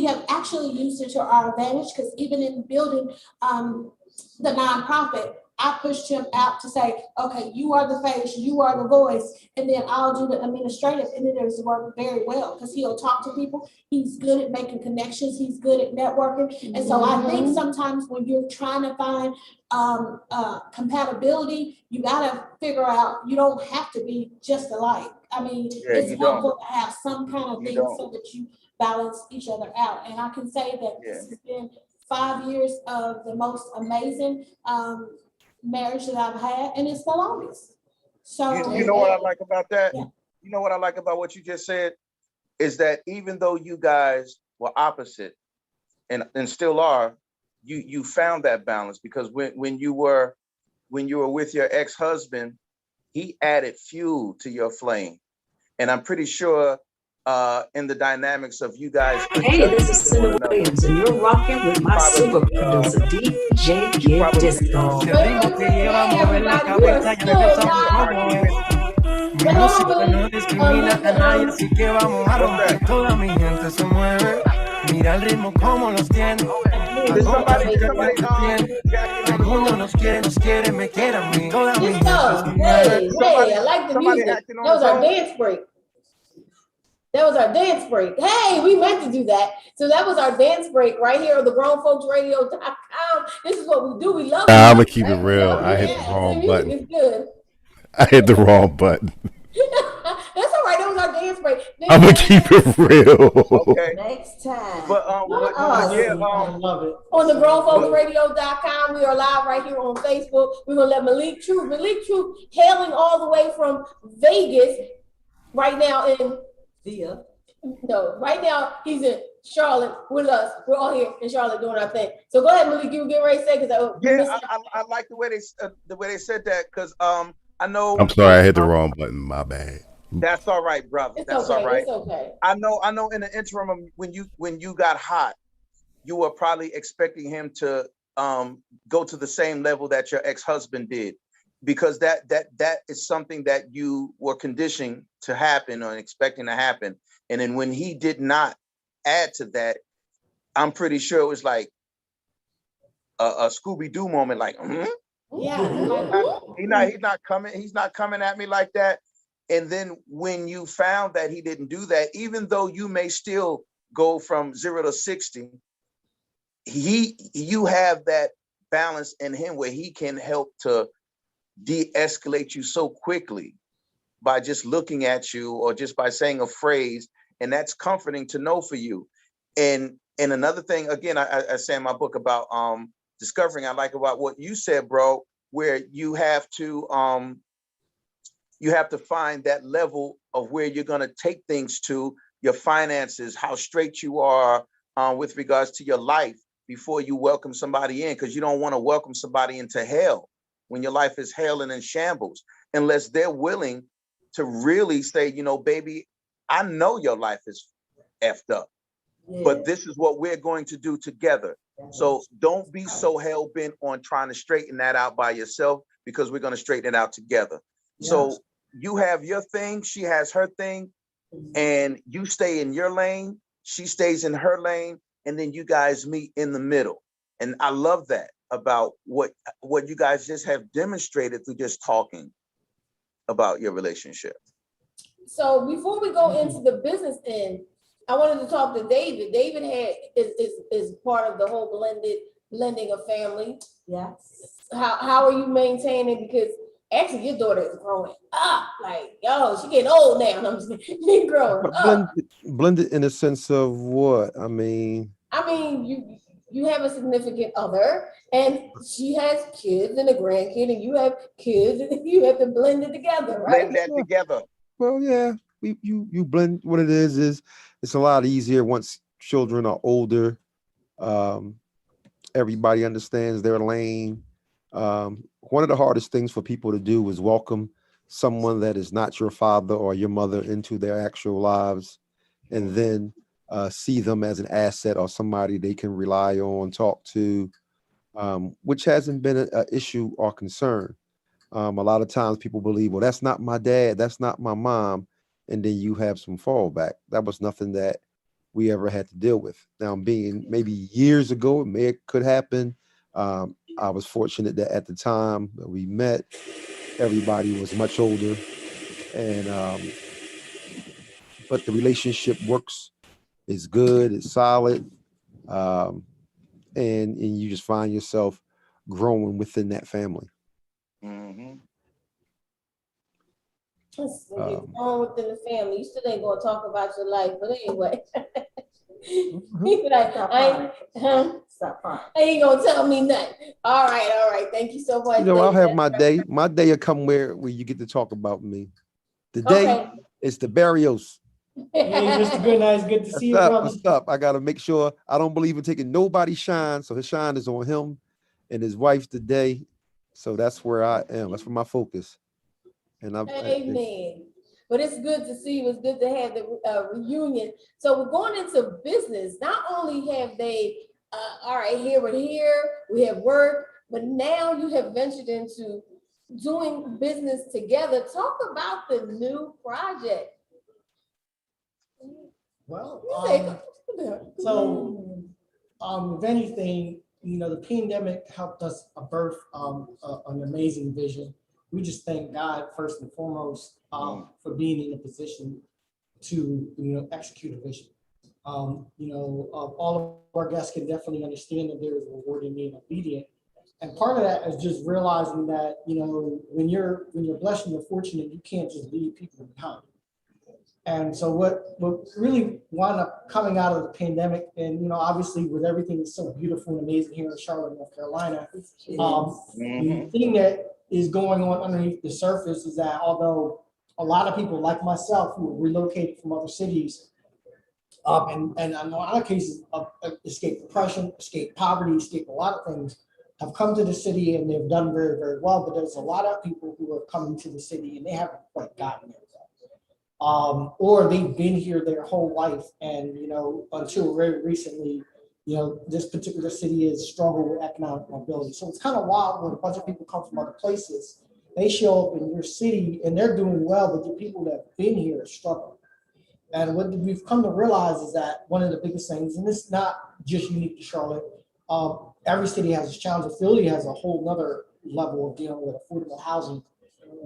have actually used it to our advantage, because even in building the nonprofit, I pushed him out to say, okay, you are the face, you are the voice, and then I'll do the administrative, and it has worked very well because he'll talk to people. He's good at making connections. He's good at networking. And so I think sometimes when you're trying to find compatibility, you got to figure out, you don't have to be just alike. I mean, it's helpful to have some kind of thing so that you balance each other out. And I can say that this has been 5 years of the most amazing marriage that I've had, and it's the longest. So you know what I like about that? Yeah. You know what I like about what you just said is that even though you guys were opposite and still are, you found that balance, because when you were with your ex-husband, he added fuel to your flame. And I'm pretty sure in the dynamics of you guys. Hey, this is Cindy Williams, and you're rocking with my super producer, DJ Get Disco. No discrimina a nadie, así que vamos a romper. Toda mi gente se mueve. Mira el ritmo como los tiene. El mundo nos quiere, me quiere a mí. Toda mi gente se mueve. Hey, I like the music. That was our dance break. That was our dance break. Hey, we meant to do that. So that was our dance break right here on the grownfolksradio.com. This is what we do. We love it. I'm going to keep it real. I hit the wrong button. It's good. I hit the wrong button. That's all right. That was our dance break. I'm going to keep it real. Okay. Next time. But I love it. On the grownfolksradio.com, we are live right here on Facebook. We're going to let Malik Truth hailing all the way from Vegas right now right now he's in Charlotte with us. We're all here in Charlotte doing our thing. So go ahead, Malik, you get ready to say, because I like the way they said that, because I know. I'm sorry, I hit the wrong button. My bad. That's all right, brother. That's okay, all right. It's okay. I know. In the interim, when you got hot, you were probably expecting him to go to the same level that your ex-husband did, because that is something that you were conditioned to happen or expecting to happen. And then when he did not add to that, I'm pretty sure it was like a Scooby-Doo moment, like, yeah, he's not coming at me like that. And then when you found that he didn't do that, even though you may still go from 0 to 60, you have that balance in him where he can help to de-escalate you so quickly by just looking at you or just by saying a phrase. And that's comforting to know for you. And another thing, again, I say in my book about discovering, I like about what you said, bro, where you have to find that level of where you're going to take things to, your finances, how straight you are with regards to your life before you welcome somebody in, because you don't want to welcome somebody into hell when your life is hell and in shambles, unless they're willing to really say, baby, I know your life is effed up, but this is what we're going to do together. So don't be so hell-bent on trying to straighten that out by yourself, because we're going to straighten it out together. Yes. So you have your thing, she has her thing, and you stay in your lane, she stays in her lane, and then you guys meet in the middle. And I love that about what you guys just have demonstrated through just talking about your relationship. So before we go into the business end, I wanted to talk to David. David is part of the whole blended blending a family. Yes. How are you maintaining? Because actually your daughter is growing up. Like, yo, she getting old now. I'm just kidding. She growing up. Blended in a sense of what? I mean, you have a significant other and she has kids and a grandkid and you have kids and you have to blend it together, right? Blend that together. well, yeah, you blend. What it is it's a lot easier once children are older. Everybody understands their lane. One of the hardest things for people to do is welcome someone that is not your father or your mother into their actual lives, and then see them as an asset or somebody they can rely on, talk to, which hasn't been an issue or concern. A lot of times people believe, well, that's not my dad, that's not my mom, and then you have some fallback. That was nothing that we ever had to deal with. Now, being maybe years ago, it could happen. I was fortunate that at the time that we met, everybody was much older, and but the relationship works. It's good. It's solid, and you just find yourself growing within that family. Mm-hmm. You're growing within the family. You still ain't gonna talk about your life, but anyway. He like, I ain't gonna tell me nothing. All right. Thank you so much. You know, I'll have my day. My day will come where you get to talk about me. The day is the Berrios. Hey, Mr. Goodnight, it's good to see you, brother. What's up? I gotta make sure I don't believe in taking nobody's shine, so his shine is on him and his wife today. So that's where I am. That's where my focus. And Amen. But it's good to see you. It's good to have the reunion. So we're going into business. Not only have they, all right, here, we have work, but now you have ventured into doing business together. Talk about the new project. Well, if anything, you know, the pandemic helped us birth an amazing vision. We just thank God first and foremost for being in a position to, you know, execute a vision. All of our guests can definitely understand that there is a reward in being obedient. And part of that is just realizing that, you know, when you're blessed and you're fortunate, you can't just leave people behind. And so what really wound up coming out of the pandemic, and, you know, obviously with everything that's so beautiful and amazing here in Charlotte, North Carolina, the thing that is going on underneath the surface is that although a lot of people like myself who relocated from other cities, and in a lot of cases escape depression, escape poverty, escape a lot of things, have come to the city and they've done very, very well. But there's a lot of people who are coming to the city and they haven't quite gotten there. Or they've been here their whole life, and, you know, until very recently, you know, this particular city has struggled with economic mobility. So it's kind of wild when a bunch of people come from other places, they show up in your city and they're doing well, but the people that have been here are struggling. And what we've come to realize is that one of the biggest things, and it's not just unique to Charlotte, every city has its challenge. Philly has a whole nother level of dealing with affordable housing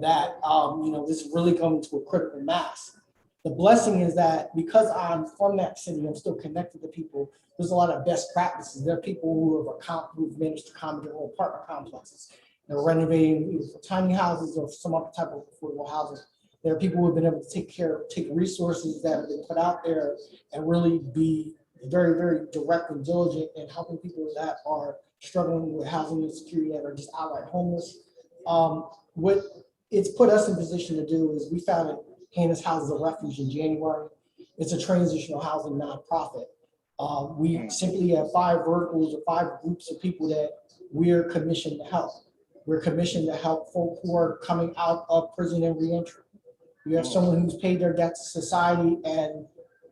that, you know, this is really coming to a critical mass. The blessing is that because I'm from that city, I'm still connected to people. There's a lot of best practices. There are people who've managed to accommodate whole apartment complexes. They're renovating either for tiny houses or some other type of affordable housing. There are people who have been able to take resources that have been put out there and really be very, very direct and diligent in helping people that are struggling with housing insecurity, that are just outright homeless. What it's put us in position to do is we founded Hannah's Houses of Refuge in January. It's a transitional housing nonprofit. We simply have 5 verticals or 5 groups of people that we're commissioned to help. We're commissioned to help folk who are coming out of prison and reentry. We have someone who's paid their debt to society and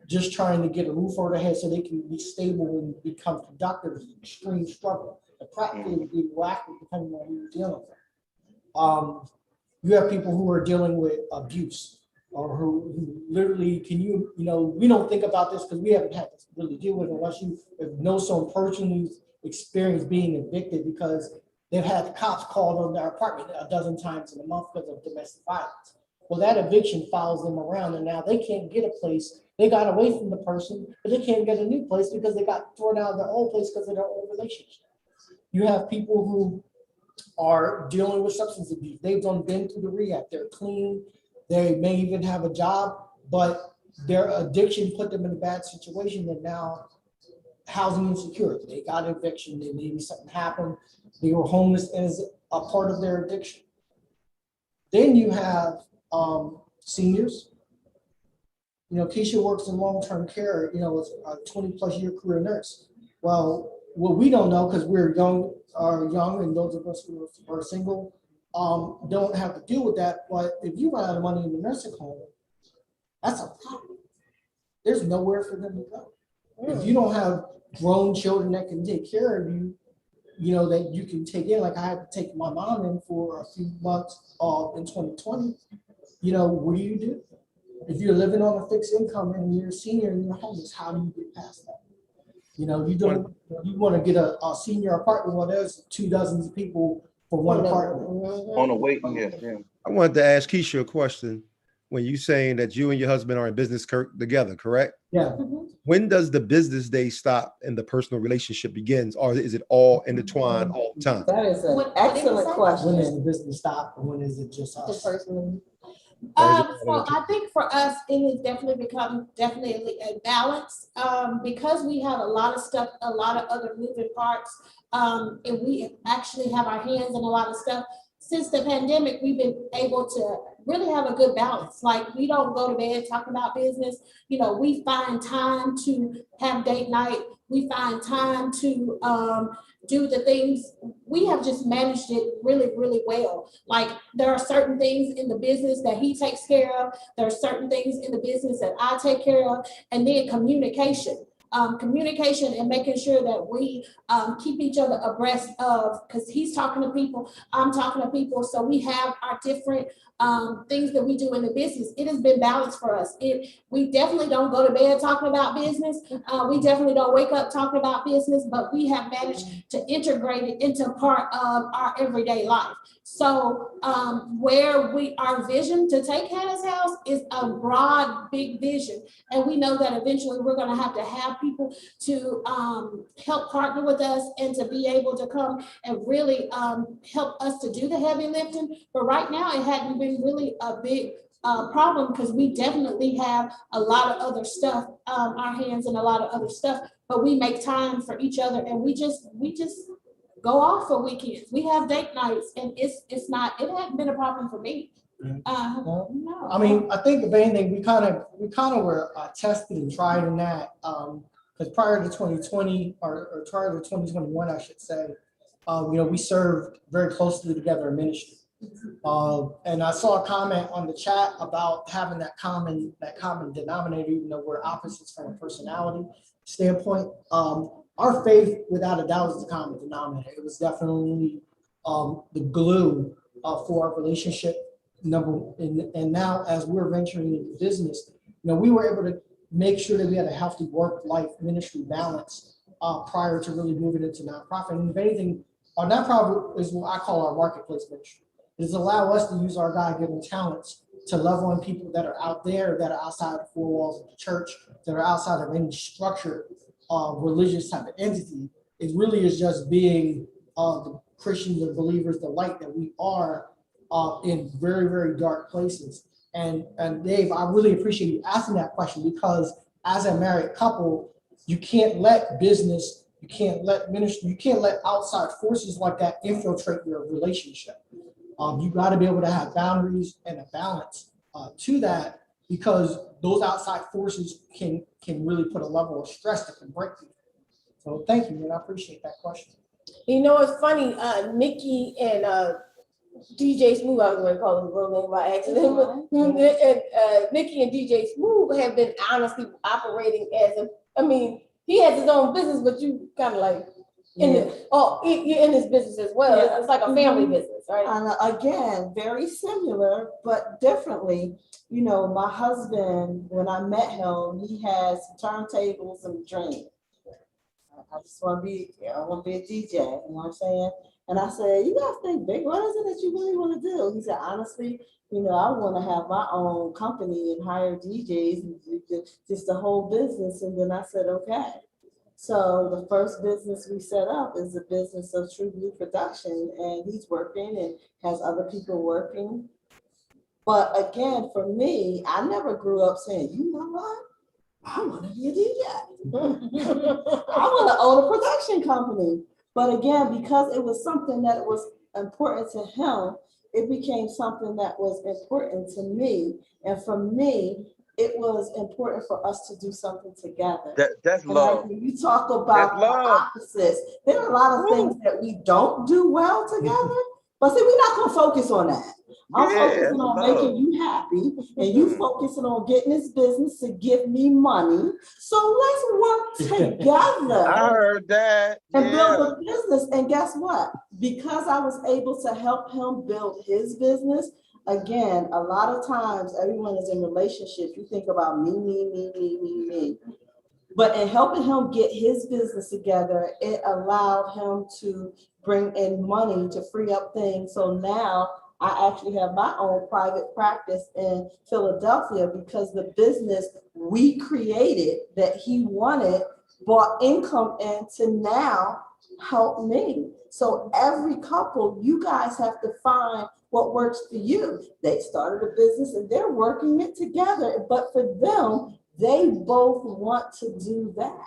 just trying to get a roof over their head so they can be stable and become productive is an extreme struggle. And practically be whacked depending on who you're dealing with. You have people who are dealing with abuse, or who literally we don't think about this because we haven't had to really deal with it unless you know some person who's experienced being evicted because they've had the cops called on their apartment a dozen times in a month because of domestic violence. Well, that eviction follows them around, and now they can't get a place. They got away from the person, but they can't get a new place because they got thrown out of their old place because of their old relationship. You have people who are dealing with substance abuse. They've been through the rehab. They're clean. They may even have a job, but their addiction put them in a bad situation, and now housing insecure. They got eviction. They maybe something happened. They were homeless as a part of their addiction. Then you have seniors. You know, Kesia works in long-term care, you know, as a 20+ year career nurse. Well, what we don't know, because we're young, and those of us who are single don't have to deal with that. But if you run out of money in the nursing home, that's a problem. There's nowhere for them to go. If you don't have grown children that can take care of you, you know, that you can take in, like I had to take my mom in for a few months in 2020, you know, what do? If you're living on a fixed income and you're a senior and you're homeless, how do you get past that? You know, you want to get a senior apartment where there's 2 dozen people for one apartment. On a waiting list, yeah. I wanted to ask Kesia a question. When you saying that you and your husband are in business together, correct? Yeah. When does the business day stop and the personal relationship begins, or is it all intertwined all the time? That is an excellent question. When does the business stop, and when is it just us? So I think for us, it has definitely become a balance because we have a lot of stuff, a lot of other moving parts, and we actually have our hands in a lot of stuff. Since the pandemic, we've been able to really have a good balance. Like, we don't go to bed talking about business. You know, we find time to have date night. We find time to do the things. We have just managed it really, really well. Like, there are certain things in the business that he takes care of. There are certain things in the business that I take care of. And then communication. Communication and making sure that we keep each other abreast of, because he's talking to people, I'm talking to people. So we have our different things that we do in the business. It has been balanced for us. We definitely don't go to bed talking about business. We definitely don't wake up talking about business, but we have managed to integrate it into part of our everyday life. So where our vision to take Hannah's House is a broad, big vision. And we know that eventually we're going to have people to help partner with us and to be able to come and really help us to do the heavy lifting. But right now it hadn't been really a big problem, because we definitely have a lot of other stuff, our hands in a lot of other stuff, but we make time for each other, and we just go off for weekends. We have date nights, and it hasn't been a problem for me. No. I mean, I think if anything, we kind of were tested and tried in that, because prior to 2020 or prior to 2021, I should say, you know, we served very closely together in ministry. And I saw a comment on the chat about having that common denominator, even though we're opposites from a personality standpoint. Our faith, without a doubt, is the common denominator. It was definitely the glue for our relationship. And now, as we're venturing into business, you know, we were able to make sure that we had a healthy work-life ministry balance prior to really moving into nonprofit. And if anything, our nonprofit is what I call our marketplace ministry. It is allow us to use our God-given talents to love on people that are out there, that are outside the 4 walls of the church, that are outside of any structured religious type of entity. It really is just being the Christians and believers, the light that we are in very, very dark places. And Dave, I really appreciate you asking that question, because as a married couple, you can't let business, you can't let ministry, you can't let outside forces like that infiltrate your relationship. You got to be able to have boundaries and a balance to that, because those outside forces can really put a level of stress that can break you. So thank you, and I appreciate that question. You know, it's funny, Niki and DJ Smooth, I was going to call him real name by accident, but Niki and DJ Smooth have been honestly operating he has his own business, but you kind of like, you're in his business as well. Yeah. It's like a family business, right? And again, very similar, but differently. You know, my husband, when I met him, he has turntables and dreams. I just want to be a DJ, you know what I'm saying? And I said, you guys think big, what is it that you really want to do? He said, honestly, you know, I want to have my own company and hire DJs and just the whole business. And then I said, okay. So the first business we set up is the business of True Blue Production, and he's working and has other people working. But again, for me, I never grew up saying, you know what? I want to be a DJ. I want to own a production company. But again, because it was something that was important to him, it became something that was important to me. And for me, it was important for us to do something together. That's and love. like when you talk about the opposites, there are a lot of things that we don't do well together. But see, we're not going to focus on that. I'm focusing on making you happy, and you focusing on getting this business to give me money. So let's work together. I heard that. And build a business. And guess what? Because I was able to help him build his business, again, a lot of times everyone is in relationships. You think about me. But in helping him get his business together, it allowed him to bring in money to free up things. So now I actually have my own private practice in Philadelphia because the business we created that he wanted brought income in to now help me. So every couple, you guys have to find what works for you. They started a business and they're working it together, but for them, they both want to do that.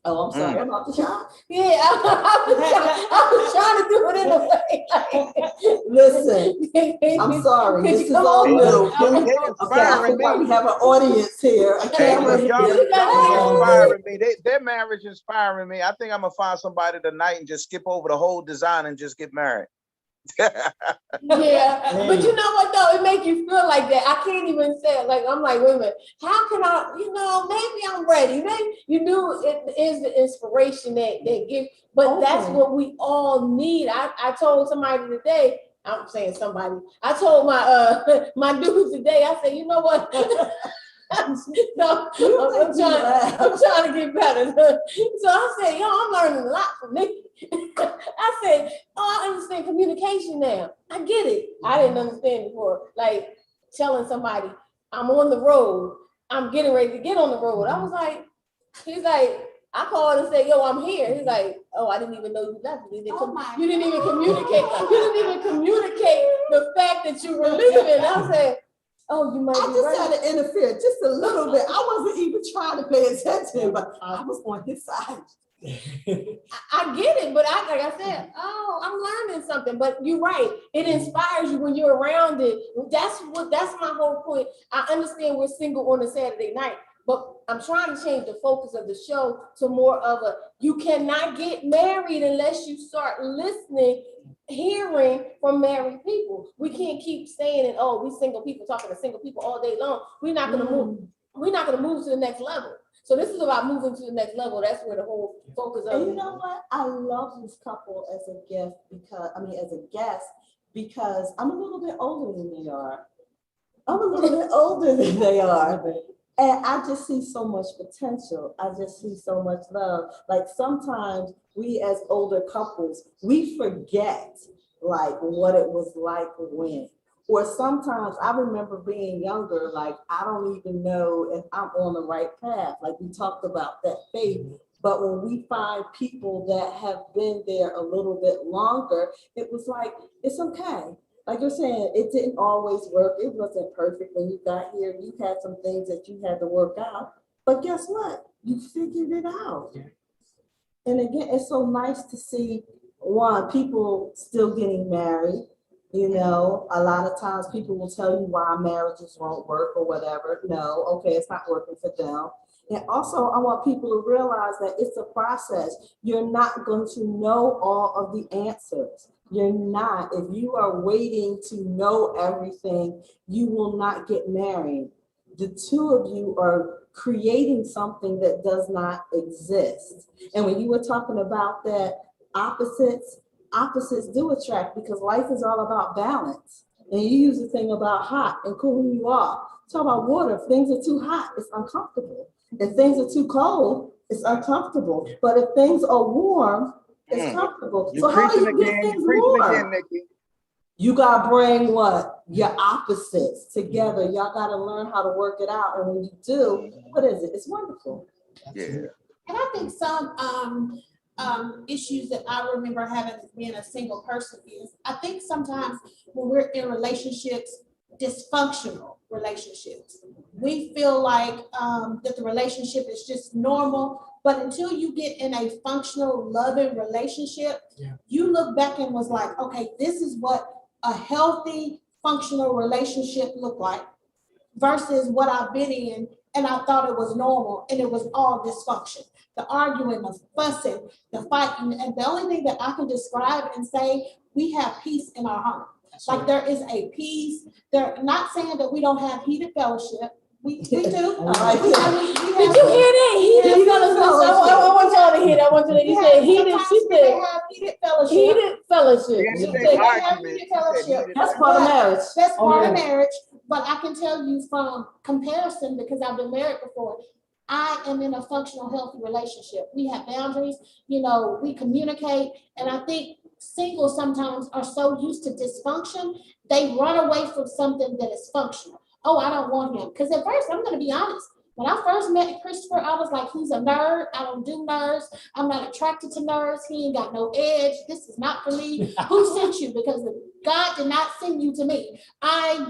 Oh, I'm sorry about the shot. Yeah, I was trying to do it in a way. Listen, I'm sorry. This is all new. Okay, I forgot we have an audience here. A camera here. Inspiring me. Their marriage inspiring me. I think I'm gonna find somebody tonight and just skip over the whole design and just get married. Yeah, but you know what though, it makes you feel like that. I can't even say it. Like I'm like, wait a minute, how can I, maybe I'm ready. Maybe it is the inspiration that they give, but that's what we all need. I told somebody today, I'm saying somebody, I told my my dude today, I said, you know what? No, I'm trying to get better. So I said, I'm learning a lot from Niki. I said, I understand communication now. I get it. I didn't understand before. Like telling somebody, I'm on the road. I'm getting ready to get on the road. I was like, he's like, I called and said, I'm here. He's like, oh, I didn't even know you left. You didn't even communicate. You didn't even communicate the fact that you were leaving. I said, oh, you might be right. I just had to interfere just a little bit. I wasn't even trying to pay attention, but I was on his side. I get it, but like I said, I'm learning something. But you're right. It inspires you when you're around it. That's my whole point. I understand we're single on a Saturday night, but I'm trying to change the focus of the show to more of you cannot get married unless you start listening, hearing from married people. We can't keep saying it, we single people talking to single people all day long. We're not gonna move. We're not gonna move to the next level. So this is about moving to the next level. That's where the whole focus of. And you know what? I love this couple as a gift as a guest, because I'm a little bit older than they are. And I just see so much potential. I just see so much love. Like sometimes we as older couples, we forget like what it was like when. Or sometimes I remember being younger, like I don't even know if I'm on the right path. Like we talked about that faith. But when we find people that have been there a little bit longer, it was like, it's okay. Like you're saying, it didn't always work. It wasn't perfect when you got here. You had some things that you had to work out. But guess what? You figured it out. And again, it's so nice to see, people still getting married. A lot of times people will tell you why marriages won't work or whatever. No, okay, it's not working for them. And also, I want people to realize that it's a process. You're not going to know all of the answers. You're not. If you are waiting to know everything, you will not get married. The two of you are creating something that does not exist. And when you were talking about that opposites do attract, because life is all about balance. And you use the thing about hot and cool who you are. Talk about water. If things are too hot, it's uncomfortable. If things are too cold, it's uncomfortable. But if things are warm, it's comfortable. So how do you get things warm? You gotta bring what? Your opposites together. Y'all gotta learn how to work it out. And when you do, what is it? It's wonderful. Yeah. And I think some issues that I remember having as being a single person is, I think sometimes when we're in relationships, dysfunctional relationships, we feel like that the relationship is just normal. But until you get in a functional, loving relationship, you look back and was like, okay, this is what a healthy, functional relationship looked like versus what I've been in, and I thought it was normal, and it was all dysfunction. The arguing, the fussing, the fighting, and the only thing that I can describe and say, we have peace in our home. Like there is a peace. They're not saying that we don't have heated fellowship. We do. Did you hear that? Heated fellowship. I want y'all to hear that. I want you to you said heated. She said heated fellowship. Heated fellowship. She said they have heated fellowship. That's part of marriage. That's part of marriage. But I can tell you from comparison, because I've been married before, I am in a functional, healthy relationship. We have boundaries, you know, we communicate. And I think singles sometimes are so used to dysfunction, they run away from something that is functional. Oh, I don't want him. Because at first, I'm going to be honest. When I first met Christopher, I was like, he's a nerd. I don't do nerds. I'm not attracted to nerds. He ain't got no edge. This is not for me. Who sent you? Because God did not send you to me.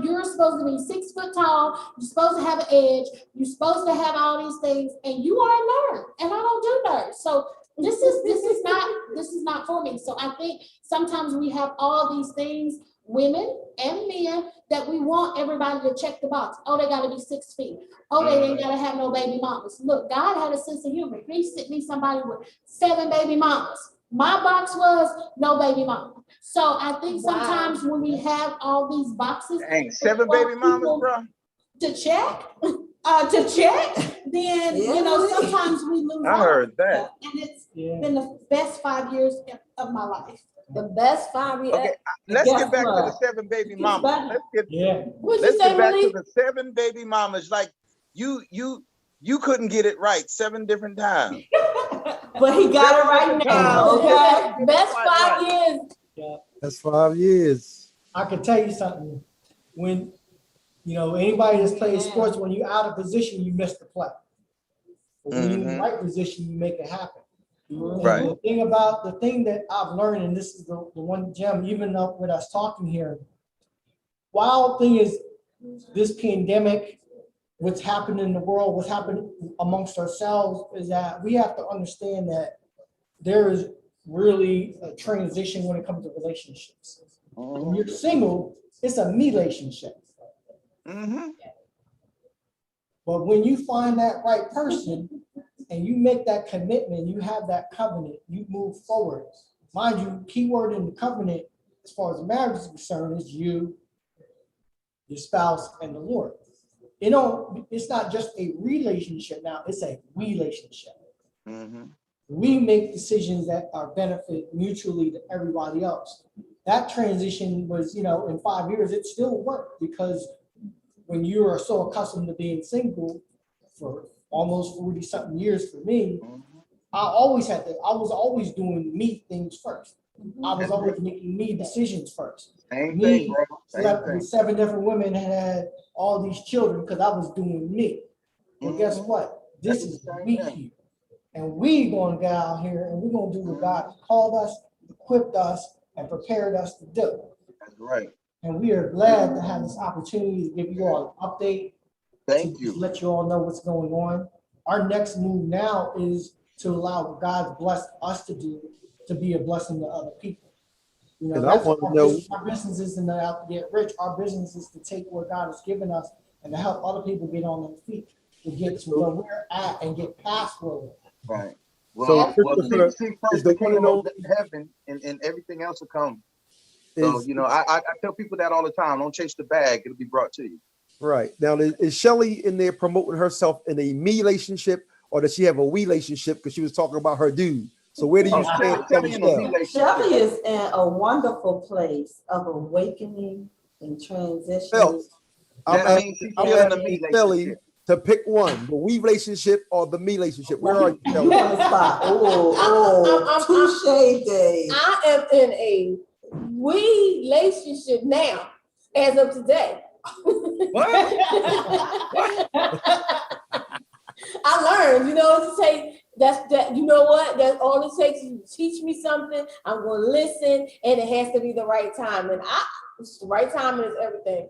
You're supposed to be 6 foot tall. You're supposed to have an edge. You're supposed to have all these things. And you are a nerd. And I don't do nerds. So this is not for me. So I think sometimes we have all these things, women and men, that we want everybody to check the box. Oh, they gotta be 6 feet. Oh, they ain't gotta have no baby mamas. Look, God had a sense of humor. He sent me somebody with 7 baby mamas. My box was no baby mama. So I think sometimes when we have all these boxes, Dang, 7 baby mamas, bro. To check, then you know, sometimes we lose. I heard that. And it's been the best 5 years of my life. The best 5 years. Okay, let's get back to the 7 baby mamas. Let's get back to the 7 baby mamas. Like you couldn't get it right 7 different times. But he got it right now. Okay. Best 5 years. Yeah. That's 5 years. I can tell you something. When, you know, anybody that's played sports, when you're out of position, you miss the play. But when you're in the right position, you make it happen. Right. And the thing that I've learned, and this is the one gem, even up with us talking here, wild thing is this pandemic, what's happened in the world, what's happened amongst ourselves, is that we have to understand that there is really a transition when it comes to relationships. When you're single, it's a me-relationship. But when you find that right person and you make that commitment, you have that covenant, you move forward. Mind you, keyword in the covenant, as far as marriage is concerned, is you, your spouse, and the Lord. It's not just a relationship now, it's a relationship. We make decisions that are benefit mutually to everybody else. That transition was, you know, in 5 years, it still worked, because when you are so accustomed to being single for almost 40 something years for me, I was always doing me things first. I was always making me decisions first. Same thing, bro. Slept with 7 different women and had all these children because I was doing me. And guess what? This is me here. And we gonna get out here and we're gonna do what God called us, equipped us, and prepared us to do. That's right. And we are glad to have this opportunity to give you all an update. Thank you. Let you all know what's going on. Our next move now is to allow what God's blessed us to do, to be a blessing to other people. You know, that's what our business isn't to get rich. Our business is to take what God has given us and to help other people get on their feet, to get to where we're at and get past where we're at. Right. Well, see is the kingdom of heaven, and everything else will come. So, you know, I tell people that all the time. Don't chase the bag. It'll be brought to you. Right. Now, is Shelly in there promoting herself in a me relationship, or does she have a we relationship? Because she was talking about her dude. So where do you stand? Shelly is in a wonderful place of awakening and transition. I'm asking Shelly to pick one, the we relationship or the me relationship. Where are you, Shelly? Touche days. I am in a we relationship now, as of today. What? I learned, you know, to say that, you know what, that's all it takes is to teach me something. I'm going to listen, and it has to be the right time. And the right time is everything.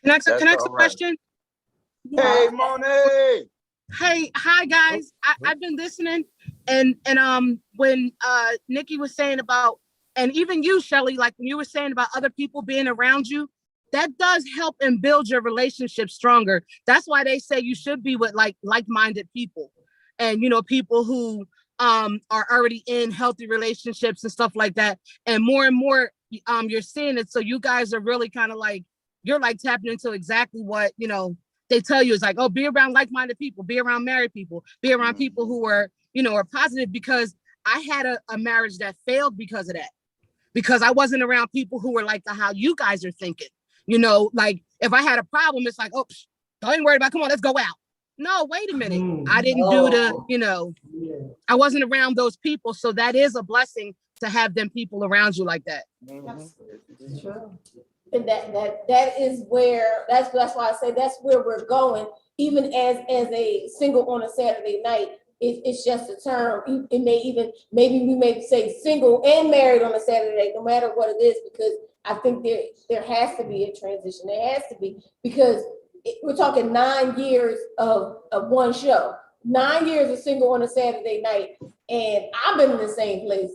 Can I ask a question? Hey, Monet. Hey, hi guys. I've been listening, and when Nikki was saying about, and even you, Shelly, like when you were saying about other people being around you, that does help and build your relationship stronger. That's why they say you should be with like-minded people, and you know, people who are already in healthy relationships and stuff like that. And more you're seeing it. So you guys are really kind of like, you're like tapping into exactly what, you know, they tell you. Is like, oh, be around like-minded people, be around married people, be around people who are, you know, are positive. Because I had a marriage that failed because of that, because I wasn't around people who were like how you guys are thinking. You know, like if I had a problem, it's like, oh, don't even worry about it. Come on, let's go out. No, wait a minute. I didn't do the, you know, I wasn't around those people. So that is a blessing to have them people around you like that. It's true. And that is where, that's why I say that's where we're going. Even as a single on a Saturday night, it's just a term. It may even, maybe we may say single and married on a Saturday night, no matter what it is, because I think there has to be a transition. There has to be, because we're talking 9 years of one show, 9 years of single on a Saturday night, and I've been in the same place.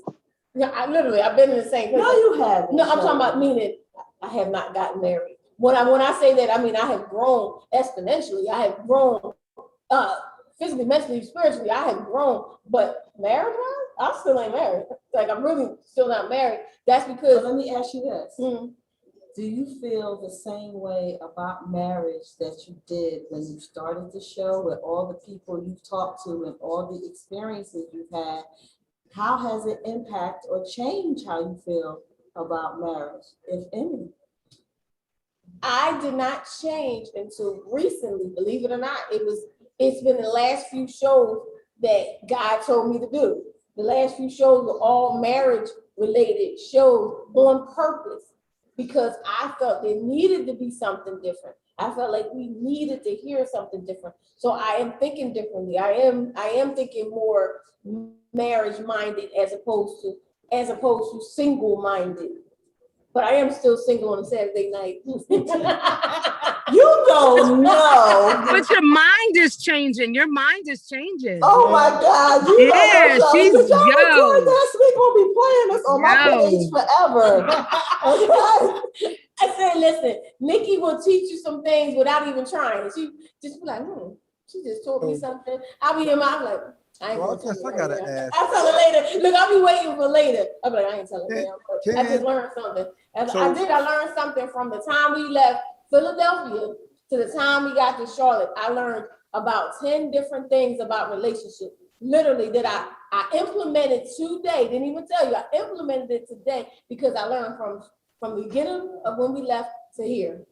I've been in the same place. No, you haven't. No, I'm talking about meaning I have not gotten married. When I say that, I mean I have grown exponentially. I have grown physically, mentally, spiritually. I have grown, but marriage-wise, I still ain't married. Like I'm really still not married. That's because. So let me ask you this. Do you feel the same way about marriage that you did when you started the show, with all the people you've talked to and all the experiences you've had? How has it impacted or changed how you feel about marriage, if any? I did not change until recently, believe it or not. It's been the last few shows that God told me to do. The last few shows were all marriage related shows on purpose, because I felt there needed to be something different. I felt like we needed to hear something different. So I am thinking differently. I am thinking more marriage minded as opposed to single minded. But I am still single on a Saturday night. You don't know. But your mind is changing. Your mind is changing. Oh my God. You yeah, she's yo. We're gonna be playing this on my page forever. Okay? I said, listen, Nikki will teach you some things without even trying. She just be like, she just told me something. I'll be in my like, I ain't gonna tell you. I gotta ask. I'll tell her later. Look, I'll be waiting for later. I'll be like, I ain't telling you. I just learned something. I learned something from the time we left Philadelphia to the time we got to Charlotte. I learned about 10 different things about relationships. Literally, that I implemented today. Didn't even tell you. I implemented it today because I learned from the beginning of when we left to here.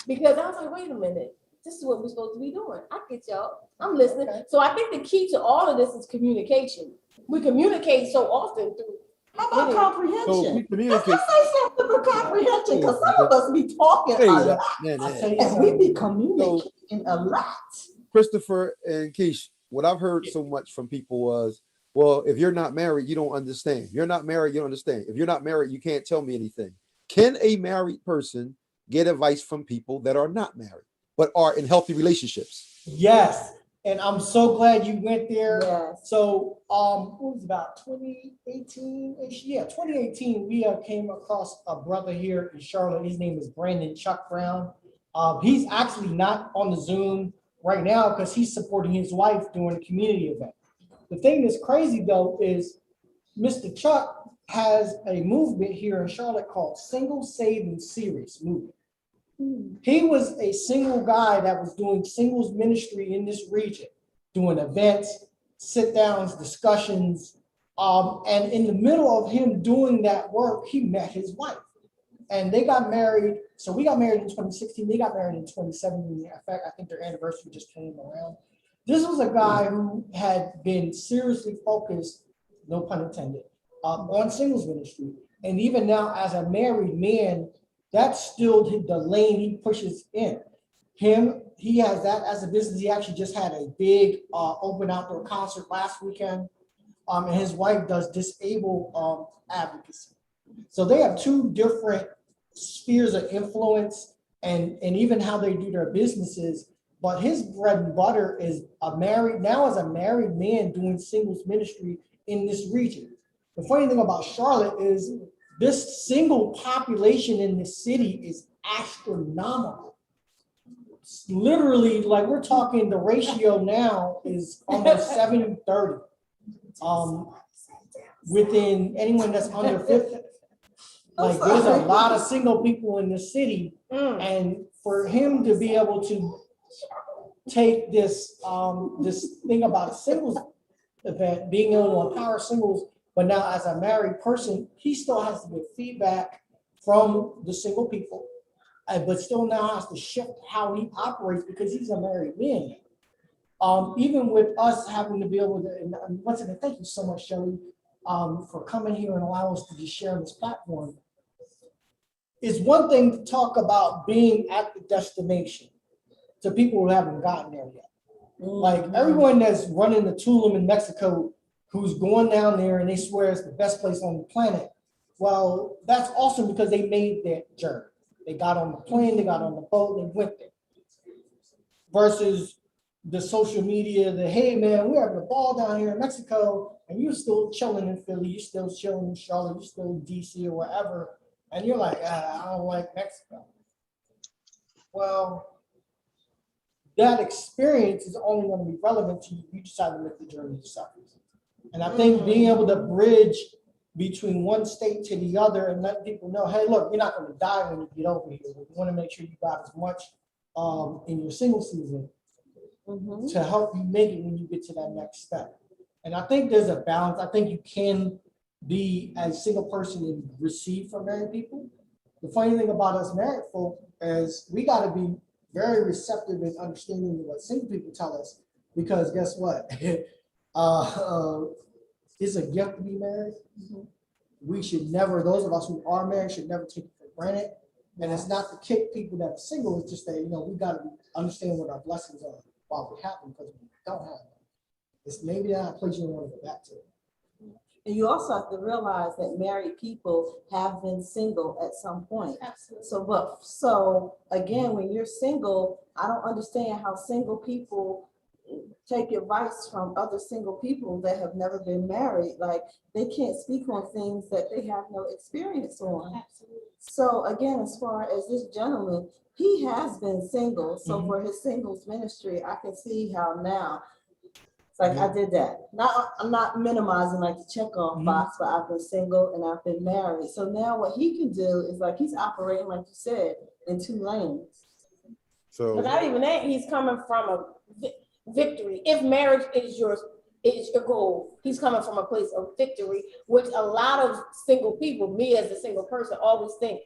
Because I was like, wait a minute. This is what we're supposed to be doing. I get y'all. I'm listening. Okay. So I think the key to all of this is communication. We communicate so often through. How about comprehension? So we communicate. Let's say something for comprehension, because some of us be talking a lot, and we be communicating a lot. Christopher and Keisha, what I've heard so much from people was, well, if you're not married, you don't understand. If you're not married, you don't understand. If you're not married, you can't tell me anything. Can a married person get advice from people that are not married, but are in healthy relationships? Yes. And I'm so glad you went there. Yes. So, it was about 2018-ish. Yeah, 2018, we came across a brother here in Charlotte. His name is Brandon Chuck Brown. He's actually not on the Zoom right now because he's supporting his wife during a community event. The thing that's crazy though is Mr. Chuck has a movement here in Charlotte called Single, Save, and Serious Movement. He was a single guy that was doing singles ministry in this region, doing events, sit downs, discussions. And in the middle of him doing that work, he met his wife and they got married. So we got married in 2016. They got married in 2017. In fact, I think their anniversary just came around. This was a guy who had been seriously focused, no pun intended, on singles ministry. And even now as a married man, that's still the lane he pushes in. Him, he has that as a business. He actually just had a big open outdoor concert last weekend. And his wife does disabled advocacy. So they have two different spheres of influence and even how they do their businesses. But his bread and butter is a married man doing singles ministry in this region. The funny thing about Charlotte is this single population in the city is astronomical. It's literally, like we're talking, the ratio now is almost 70-30. Within anyone that's under 50, like there's a lot of single people in the city, and for him to be able to take this this thing about a singles event, being able to empower singles, but now as a married person, he still has to get feedback from the single people, but still now has to shift how he operates because he's a married man. Even with us having to be able to, and once again, thank you so much, Shelly, for coming here and allowing us to just share this platform. It's one thing to talk about being at the destination to people who haven't gotten there yet. Like everyone that's running the Tulum in Mexico, who's going down there and they swear it's the best place on the planet. Well, that's awesome because they made that journey. They got on the plane, they got on the boat, they went there. Versus the social media, the hey man, we're having a ball down here in Mexico, and you're still chilling in Philly, you're still chilling in Charlotte, you're still in DC or wherever, and you're like, I don't like Mexico. Well, that experience is only going to be relevant to you. You decide to make the journey yourself. And I think being able to bridge between one state to the other and let people know, hey, look, you're not going to die when you get over here. We want to make sure you got as much in your single season to help you make it when you get to that next step. And I think there's a balance. I think you can be a single person and receive from married people. The funny thing about us married folk is we got to be very receptive and understanding of what single people tell us, because guess what? It's a gift to be married. We should never, those of us who are married should never take it for granted. And it's not to kick people that are single, it's just that, we got to understand what our blessings are while we have them, because we don't have them. It's maybe not a place you want to go back to. And you also have to realize that married people have been single at some point. Absolutely. So again, when you're single, I don't understand how single people take advice from other single people that have never been married. Like, they can't speak on things that they have no experience on. Absolutely. So again, as far as this gentleman, he has been single. So for his singles ministry, I can see how now, like I did that. I'm not minimizing like the check off box, but I've been single and I've been married. So now what he can do is, like, he's operating, like you said, in two lanes. So, But not even that, he's coming from a victory. If marriage is your goal, he's coming from a place of victory, which a lot of single people, me as a single person, always think,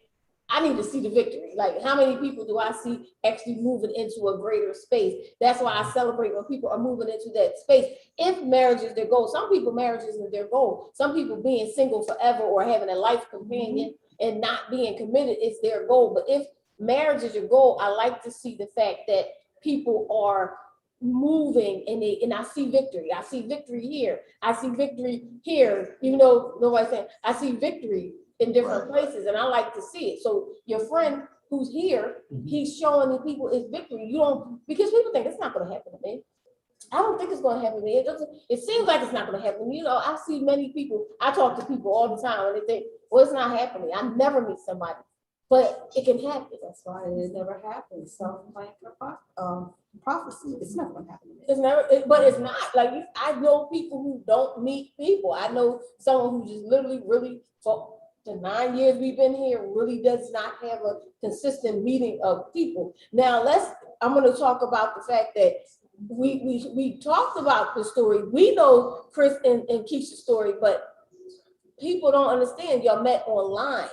I need to see the victory. Like, how many people do I see actually moving into a greater space? That's why I celebrate when people are moving into that space. If marriage is their goal, some people marriage isn't their goal. Some people being single forever or having a life companion and not being committed is their goal. But if marriage is your goal, I like to see the fact that people are moving and I see victory. I see victory here. I see victory here. Even though nobody's saying, I see victory in different places, and I like to see it. So your friend who's here, he's showing the people his victory. You don't, because people think it's not going to happen to me. I don't think it's going to happen to me. It seems like it's not going to happen to me. I see many people, I talk to people all the time and they think, well, it's not happening. I never meet somebody, but it can happen. That's why it never happens. Self-fulfilling prophecy. It's never going to happen to me. It's never, but it's not. Like, I know people who don't meet people. I know someone who just literally really, for the 9 years we've been here, really does not have a consistent meeting of people. Now I'm going to talk about the fact that we talked about the story. We know Chris and Kesia's story, but people don't understand y'all met online.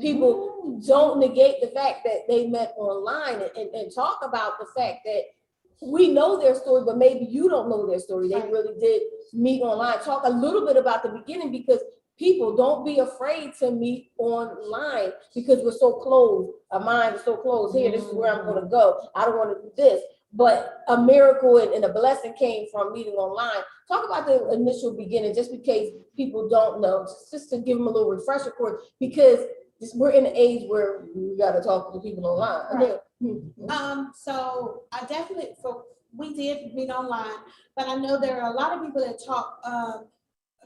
People don't negate the fact that they met online and talk about the fact that we know their story, but maybe you don't know their story. They really did meet online. Talk a little bit about the beginning, because people, don't be afraid to meet online because we're so close. Our mind is so close. Here, this is where I'm going to go. I don't want to do this. But a miracle and a blessing came from meeting online. Talk about the initial beginning, just in case people don't know, just to give them a little refresher course, because we're in an age where we got to talk to people online. Right. So I definitely, we did meet online, but I know there are a lot of people that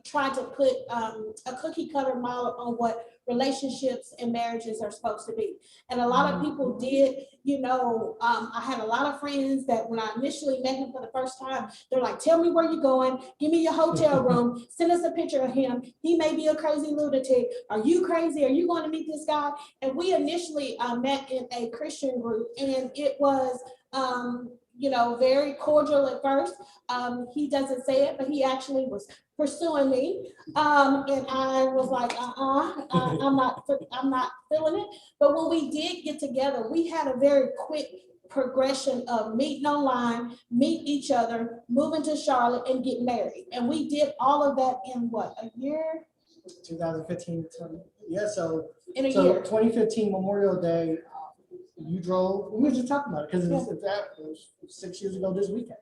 try to put a cookie cutter model on what relationships and marriages are supposed to be. And a lot of people did, I had a lot of friends that when I initially met him for the first time, they're like, tell me where you're going, give me your hotel room, send us a picture of him. He may be a crazy lunatic. Are you crazy? Are you going to meet this guy? And we initially met in a Christian group, and it was, very cordial at first. He doesn't say it, but he actually was pursuing me. And I was like, I'm not feeling it. But when we did get together, we had a very quick progression of meeting online, meet each other, moving to Charlotte, and get married. And we did all of that in what, a year? 2015. Yeah, so in a year. 2015 Memorial Day, you drove, we were just talking about it because that was 6 years ago this weekend.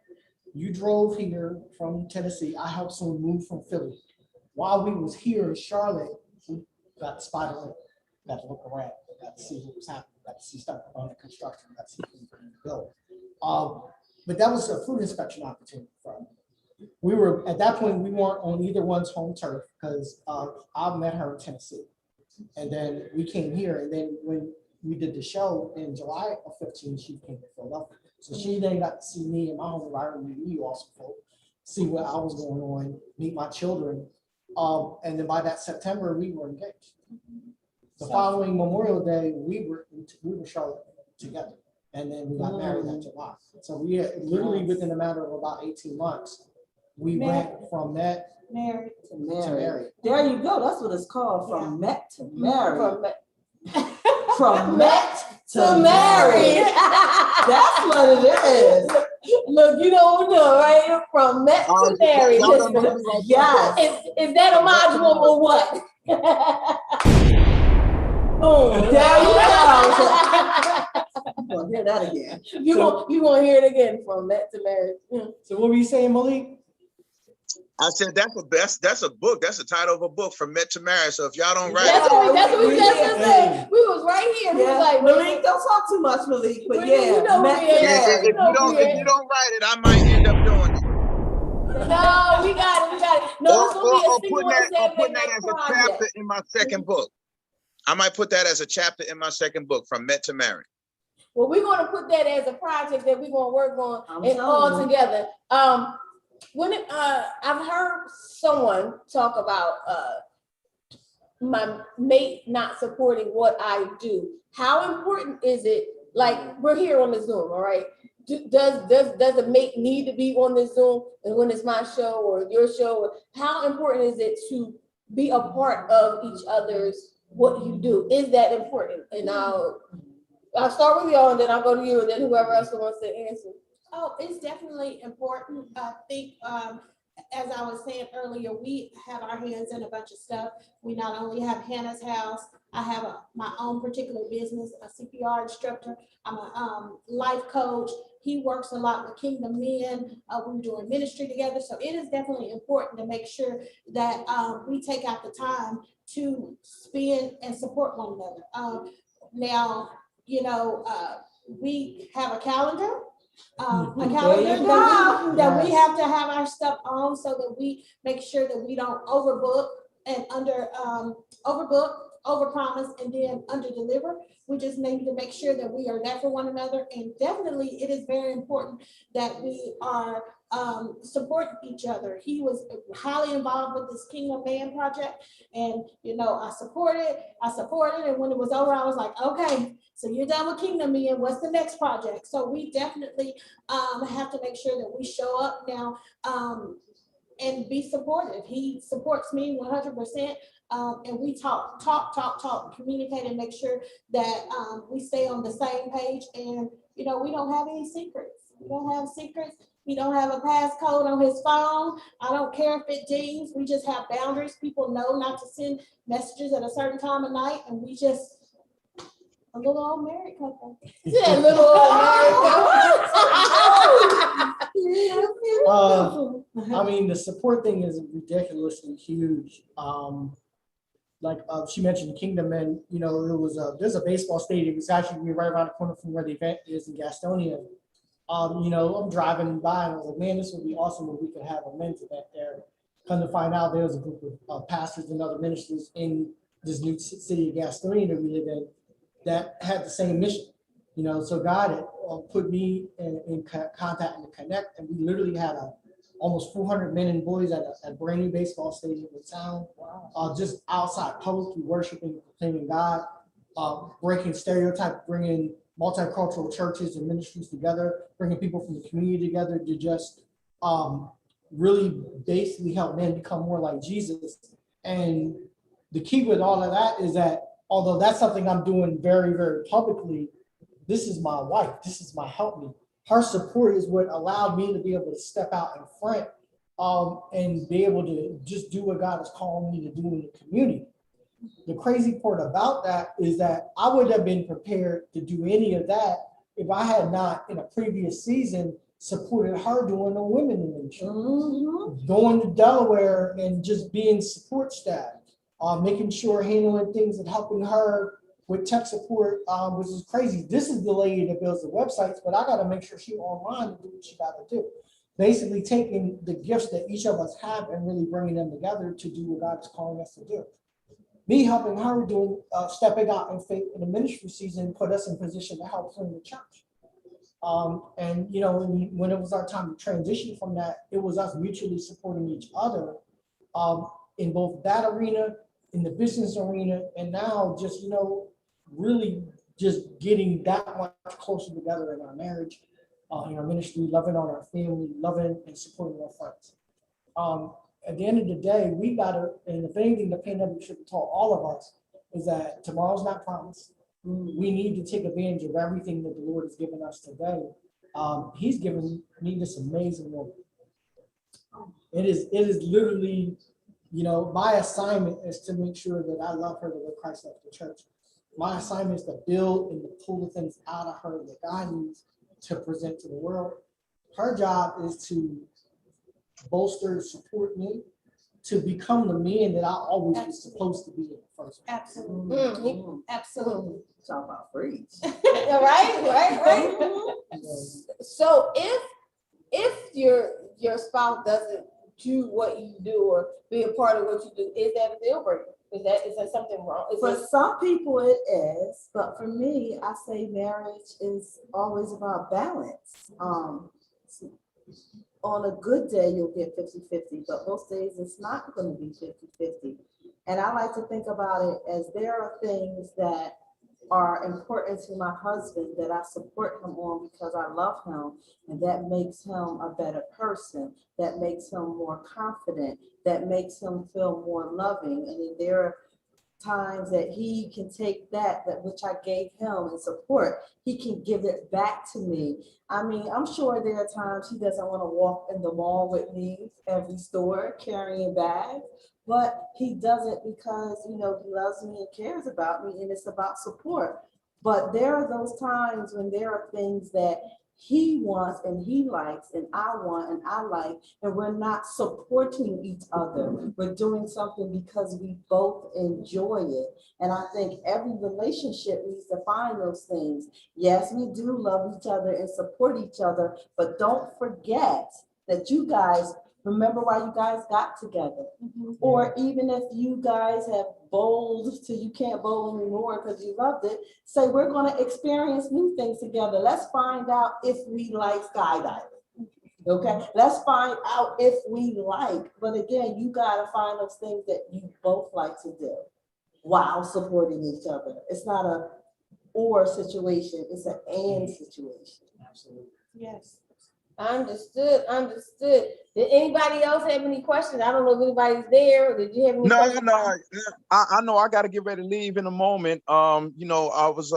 You drove here from Tennessee. I helped someone move from Philly. While we was here in Charlotte, we got the spider limb, got to look around, got to see what was happening, got to see stuff under construction, got to see things being built. But that was a fruit inspection opportunity for me. We were, at that point, we weren't on either one's home turf because I met her in Tennessee. And then we came here, and then when we did the show in July of 15, she came to Philadelphia. So she then got to see me in my home environment, meet you also, see what I was going on, meet my children. And then by that September, we were engaged. The following Memorial Day, we were in Charlotte together. And then we got married that July. So we had, literally within a matter of about 18 months, we went from met married to married. There you go. That's what it's called, from met to married. From met to married. That's what it is. Look, you don't know, right? From met to married. Yes. Is that a module or what? Boom. There you go. You're gonna hear that again. You gonna hear it again, from met to married. So what were you saying, Malik? I said that's a book. That's the title of a book, From Met to Married. So if y'all don't write that's what we just said. We was right here. We was like, Malik, don't talk too much, Malik. But if you don't write it, I might end up doing it. No, we got it. No, it's gonna be a single putting that as a chapter in my second book. I might put that as a chapter in my second book, From Met to Married. Well, we're gonna put that as a project that we're gonna work on and all together. I've heard someone talk about my mate not supporting what I do. How important is it? Like, we're here on the Zoom, all right? Does a mate need to be on the Zoom, and when it's my show or your show? How important is it to be a part of each other's what you do? Is that important? And I'll start with y'all, and then I'll go to you, and then whoever else wants to answer. Oh, it's definitely important. I think, as I was saying earlier, we have our hands in a bunch of stuff. We not only have Hannah's house, I have my own particular business, a CPR instructor. I'm a life coach. He works a lot with Kingdom Men. We're doing ministry together. So it is definitely important to make sure that we take out the time to spend and support one another. Now, we have a calendar. That we have to have our stuff on so that we make sure that we don't overbook and overpromise and then underdeliver. We just need to make sure that we are there for one another, and definitely it is very important that we are supporting each other. He was highly involved with this Kingdom Man project, and I supported, and when it was over, I was like, okay, so you're done with Kingdom Man, what's the next project? So we definitely have to make sure that we show up now and be supportive. He supports me 100%. And we talk, communicate, and make sure that we stay on the same page. And we don't have any secrets. We don't have secrets. He don't have a passcode on his phone. I don't care if it dings. We just have boundaries. People know not to send messages at a certain time of night, and we just a little old married couple. Yeah, little old married couple. I mean, the support thing is ridiculously huge. She mentioned Kingdom, and you know, there's a baseball stadium. It's actually right around the corner from where the event is in Gastonia. You know, I'm driving by and I was like, man, this would be awesome if we could have a men's event there. Come to find out, there's a group of pastors and other ministers in this new city of Gastonia that we live in that had the same mission. You know, so God had put me in contact and connect, and we literally had almost 400 men and boys at a brand new baseball stadium in town. Wow. Just outside publicly worshiping, proclaiming God, breaking stereotypes, bringing multicultural churches and ministries together, bringing people from the community together to just really basically help men become more like Jesus. And the key with all of that is that although that's something I'm doing very, very publicly, this is my wife. This is my helpmate. Her support is what allowed me to be able to step out in front and be able to just do what God is calling me to do in the community. The crazy part about that is that I would have been prepared to do any of that if I had not, in a previous season, supported her doing the women ministry. Mm-hmm. Going to Delaware and just being support staff, making sure handling things and helping her with tech support, which is crazy. This is the lady that builds the websites, but I got to make sure she's online to do what she got to do. Basically taking the gifts that each of us have and really bringing them together to do what God is calling us to do. Me helping her doing stepping out in faith in the ministry season put us in position to help clean the church. And you know, when it was our time to transition from that, it was us mutually supporting each other in both that arena, in the business arena, and now just, you know, really just getting that much closer together in our marriage, in our ministry, loving on our family, loving and supporting our friends. At the end of the day, we gotta, and if anything, the pandemic should have taught all of us is that tomorrow's not promised. We need to take advantage of everything that the Lord has given us today. He's given me this amazing woman. It is literally, you know, my assignment is to make sure that I love her the way Christ loved the church. My assignment is to build and to pull the things out of her that God needs to present to the world. Her job is to bolster, support me, to become the man that I always was supposed to be in the first place. Absolutely. Mm-hmm. Absolutely. Talk about freaks. right. So if your spouse doesn't do what you do or be a part of what you do, is that a deal breaker? Is that something wrong? For some people it is, but for me, I say marriage is always about balance. On a good day, you'll get 50-50, but most days it's not going to be 50-50. And I like to think about it as there are things that are important to my husband that I support him on because I love him, and that makes him a better person, that makes him more confident, that makes him feel more loving. And then there are times that he can take that which I gave him and support, he can give it back to me. I mean, I'm sure there are times he doesn't want to walk in the mall with me every store carrying bags, but he does it because, you know, he loves me and cares about me, and it's about support. But there are those times when there are things that he wants and he likes and I want and I like, and we're not supporting each other. We're doing something because we both enjoy it. And I think every relationship needs to find those things. Yes, we do love each other and support each other, but don't forget that you guys remember why you guys got together. Mm-hmm. Or even if you guys have bowled till you can't bowl anymore because you loved it, say we're going to experience new things together. Let's find out if we like skydiving. Okay, let's find out if we like. But again, you got to find those things that you both like to do while supporting each other. It's not a or situation, it's an and situation. Absolutely. Yes. Understood. Did anybody else have any questions? I don't know if anybody's there. Did you have any questions? No. I know I got to get ready to leave in a moment. You know, I was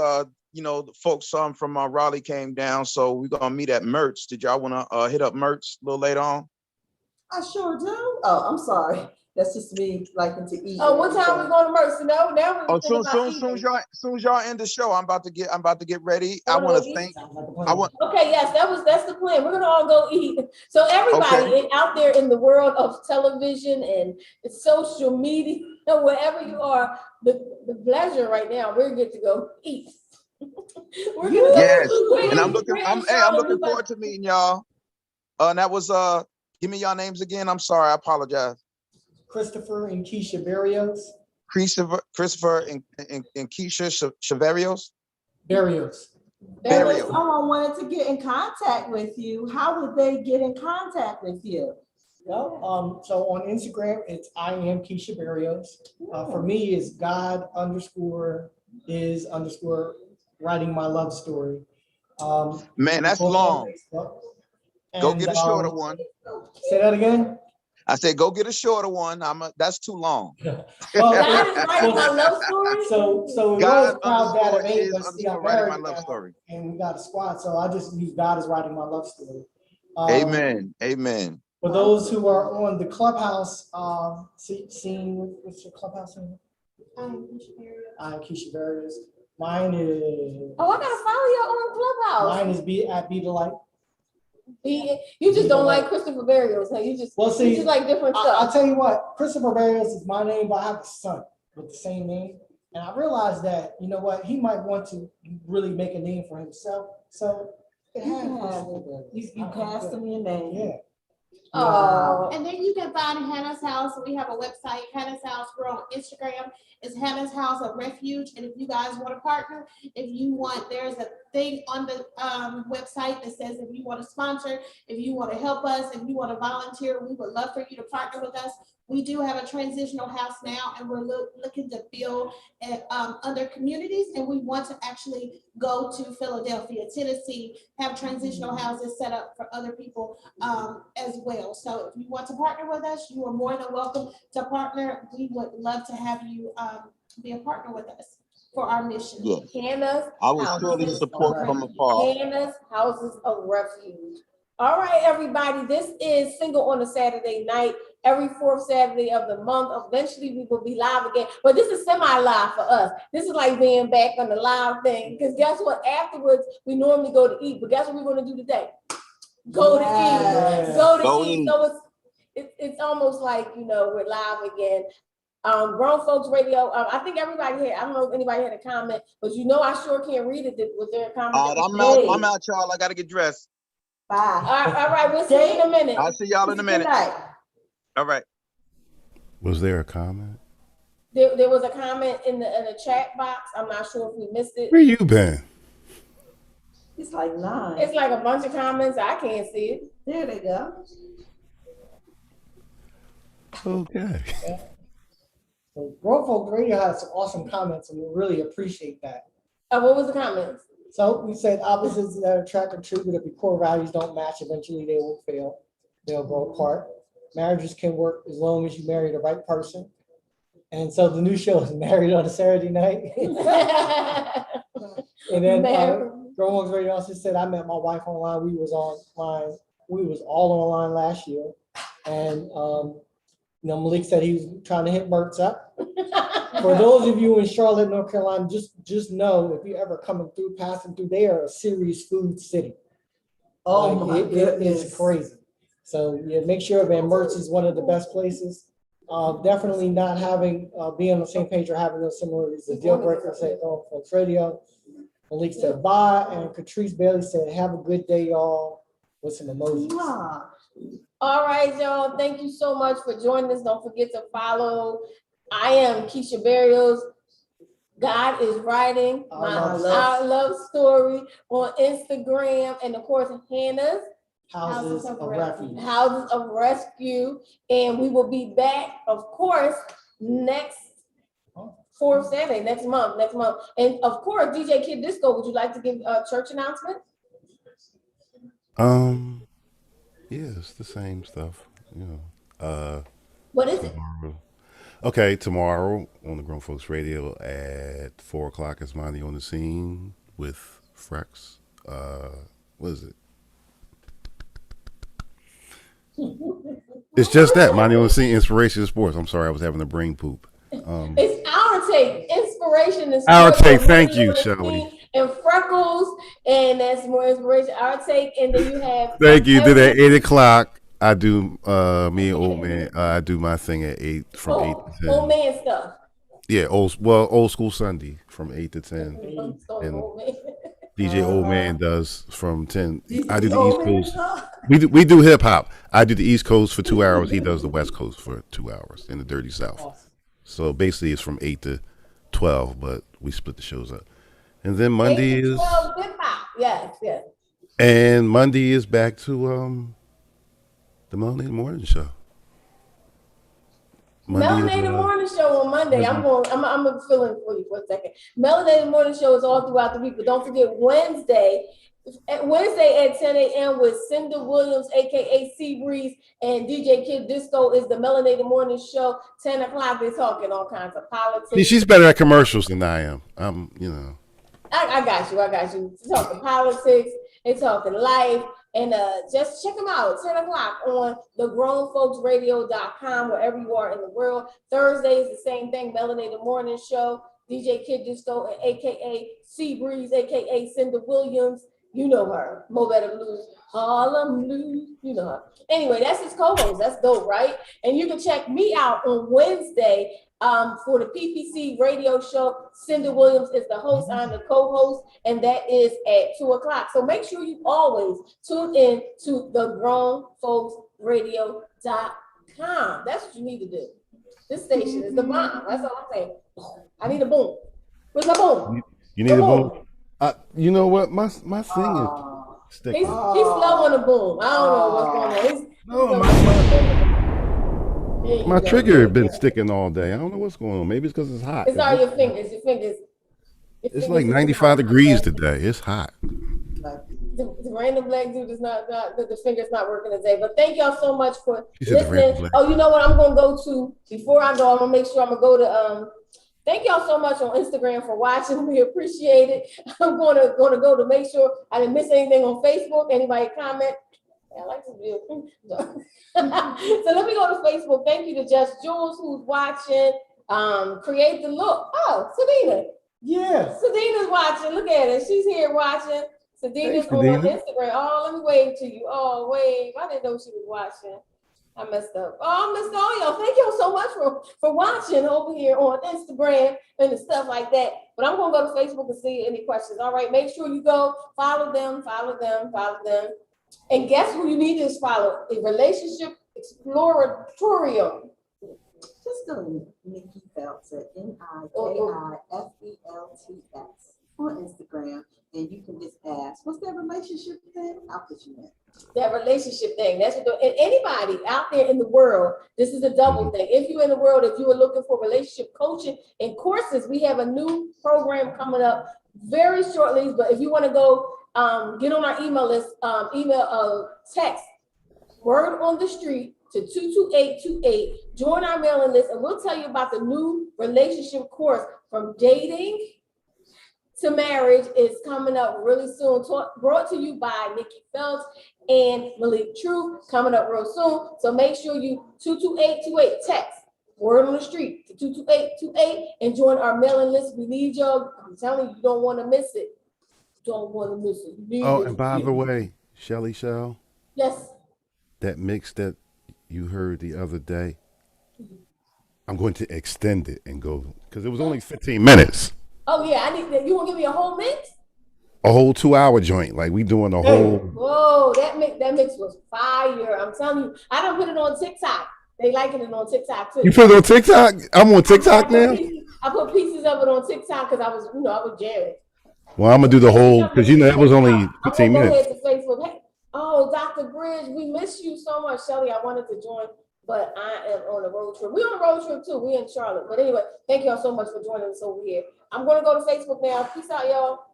the folks from Raleigh came down, so we're gonna meet at Mertz. Did y'all wanna hit up Mertz a little later on? I sure do. Oh, I'm sorry. That's just me liking to eat. Oh, what time we going to Mertz? Now Oh, we're thinking about soon as y'all end the show, I'm about to get ready. I want to thank. Okay, yes, that's the plan. We're gonna all go eat. So everybody out there in the world of television and social media, wherever you are, the pleasure right now, we're good to go eat. Yes, and I'm looking forward to meeting y'all. And that was give me y'all names again. I'm sorry, I apologize. Christopher and Kesia Berrios. Christopher and Kesia Berrios. If someone wanted to get in contact with you, how would they get in contact with you? Well, so on Instagram, it's Kesia Berrios. For me, it's God_is_writing my love story. Man, that's long. Go get a shorter one. Say that again. I said, go get a shorter one. That's too long. God is writing my love story. So God writing my love story. And we got a squad, so I just use God is writing my love story. Amen. For those who are on the Clubhouse scene, what's your Clubhouse name? I'm Kesia Berrios. Mine is. Oh, I gotta follow you on Clubhouse. Mine is be the light. You just don't like Christopher Berrios, huh? You just like different stuff. I'll tell you what, Christopher Berrios is my name, but I have a son with the same name. And I realized that, you know what, he might want to really make a name for himself. So you passed him your name. Yeah. Oh, and then you can find Hannah's House. We have a website, Hannah's House. We're on Instagram. It's Hannah's House of Refuge. And if you guys want to partner, there's a thing on the website that says if you want to sponsor, if you want to help us, if you want to volunteer, we would love for you to partner with us. We do have a transitional house now, and we're looking to build other communities, and we want to actually go to Philadelphia, Tennessee, have transitional houses set up for other people as well. So if you want to partner with us, you are more than welcome to partner. We would love to have you be a partner with us for our mission. Yes. Hannah's I will surely support from afar. Hannah's Houses of Refuge. All right, everybody, this is Single on a Saturday Night, every fourth Saturday of the month. Eventually, we will be live again, but this is semi-live for us. This is like being back on the live thing, because guess what? Afterwards, we normally go to eat, but guess what we're going to do today? Go to eat. Go to eat. So it's almost like, we're live again. Grown Folks Radio. I think everybody had, I don't know if anybody had a comment, but I sure can't read it. Was there a comment? I'm out, y'all. I got to get dressed. Bye. All right. We'll see you in a minute. I'll see y'all in a minute. All right. Was there a comment? There was a comment in the chat box. I'm not sure if we missed it. Where you been? It's like 9. It's like a bunch of comments. I can't see it. There they go. Okay. So Grown Folk Radio has some awesome comments, and we really appreciate that. What was the comments? So we said opposites that attract or true, but if your core values don't match, eventually they will fail. They'll grow apart. Marriages can work as long as you marry the right person. And so the new show is Married on a Saturday Night. And then Grown Folks Radio also said, I met my wife online. We was online. We was all online last year. And Malik said he was trying to hit Mertz up. For those of you in Charlotte, North Carolina, just know if you ever passing through, they are a serious food city. Oh my goodness. It's crazy. So yeah, make sure that Mertz is one of the best places. Definitely not being on the same page or having those similarities. The deal breaker said, "Oh, Folks Radio." Malik said bye, and Catrice Bailey said, "Have a good day, y'all," with some emojis. Yeah. All right, y'all. Thank you so much for joining us. Don't forget to follow. I am Kesia Berrios. God is writing my love story on Instagram, and of course, Hannah's Houses of Refuge. Houses of Rescue. And we will be back, of course, next fourth Saturday, next month. And of course, DJ Kid Disco, would you like to give a church announcement? Yeah, it's the same stuff, What is it? Okay, tomorrow on the Grown Folks Radio at 4:00 is Monty on the Scene. with Frex. What is it? It's just that. Money on the scene, inspiration sports. I'm sorry, I was having a brain poop. It's our take, inspiration is Our take. Thank you, Shelly. And Freckles, and that's more inspiration. Our take, and then you have. Thank you. Then at 8:00, I do me and old man. I do my thing at 8 from 8 to 10. Old man stuff. Yeah, old school Sunday from 8 to 10. And DJ Old Man does from 10. I do the East Coast. We do hip hop. I do the East Coast for 2 hours. He does the West Coast for 2 hours in the Dirty South. So basically it's from 8 to 12, but we split the shows up. And then Monday is hip hop. Yes. And Monday is back to the Melanated Morning Show. Melanated Morning Show on Monday. I'm gonna fill in for you for a second. Melanated Morning Show is all throughout the week, but don't forget Wednesday at 10 a.m. with Cinda Williams, aka Sea Breeze, and DJ Kid Disco is the Melanated Morning Show. 10 o'clock, they're talking all kinds of politics. See, she's better at commercials than I am. I got you. They're talking politics, they're talking life. And just check them out, 10 o'clock on thegrownfolksradio.com, wherever you are in the world. Thursday is the same thing, Melanated Morning Show. DJ Kid Disco, aka Sea Breeze, aka Cinda Williams. You know her. Mo Better Blues, Harlem Blues. You know her. Anyway, that's his co-host. That's dope, right? And you can check me out on Wednesday for the PPC radio show. Cinda Williams is the host. I'm the co-host, and that is at 2 o'clock. So make sure you always tune in to thegrownfolksradio.com. That's what you need to do. This station is the bomb. That's all I'm saying. I need a boom. Where's my boom? You need a boom? You know what? My thing is sticking. He's slow on the boom. I don't know what's going on. My trigger has been sticking all day. I don't know what's going on. Maybe it's because it's hot. It's all your fingers. It's like 95 degrees today. It's hot. The random black dude is not the finger's not working today. But thank y'all so much for listening. Oh, you know what? I'm gonna go to before I go. I'm gonna make sure I'm gonna go to Thank y'all so much on Instagram for watching. We appreciate it. I'm gonna go to make sure I didn't miss anything on Facebook. Anybody comment? I like this video. So let me go to Facebook. Thank you to Just Jules who's watching. Create the Look. Oh, Sadina. Yeah. Sadina's watching. Look at her. She's here watching. Sadina's on Instagram. Oh, let me wave to you. Oh, wave. I didn't know she was watching. I messed up. Oh, I missed all y'all. Thank y'all so much for watching over here on Instagram and stuff like that. But I'm gonna go to Facebook and see any questions. All right, make sure you go follow them. And guess who you need to follow? A Relationship Exploratorium. Just go to Niki Felts at NIKIFELTS on Instagram, and you can just ask, what's that relationship thing? I'll put you in. That relationship thing. That's what. And anybody out there in the world, this is a double thing. If you're in the world, if you are looking for relationship coaching and courses, we have a new program coming up very shortly. But if you want to go get on our email list, text word on the street to 22828. Join our mailing list, and we'll tell you about the new relationship course from dating to marriage is coming up really soon. Brought to you by Niki Felts and Malik Truth, coming up real soon. So make sure you 22828 text word on the street to 22828 and join our mailing list. We need y'all. I'm telling you, you don't want to miss it. Don't want to miss it. And by the way, Shelly Shell. Yes. That mix that you heard the other day, I'm going to extend it and go because it was only 15 minutes. Oh yeah, I need that. You want to give me a whole mix? A whole 2-hour joint, like we doing a whole. Whoa, that mix was fire. I'm telling you, I don't put it on TikTok. They liking it on TikTok too. You put it on TikTok? I'm on TikTok now. I put pieces of it on TikTok because I was jamming. Well, I'm gonna do the whole because that was only 15 minutes. Go ahead to Facebook. Hey, Dr. Bridge, we miss you so much, Shelly. I wanted to join, but I am on a road trip. We're on a road trip too. We're in Charlotte. But anyway, thank y'all so much for joining us over here. I'm gonna go to Facebook now. Peace out, y'all.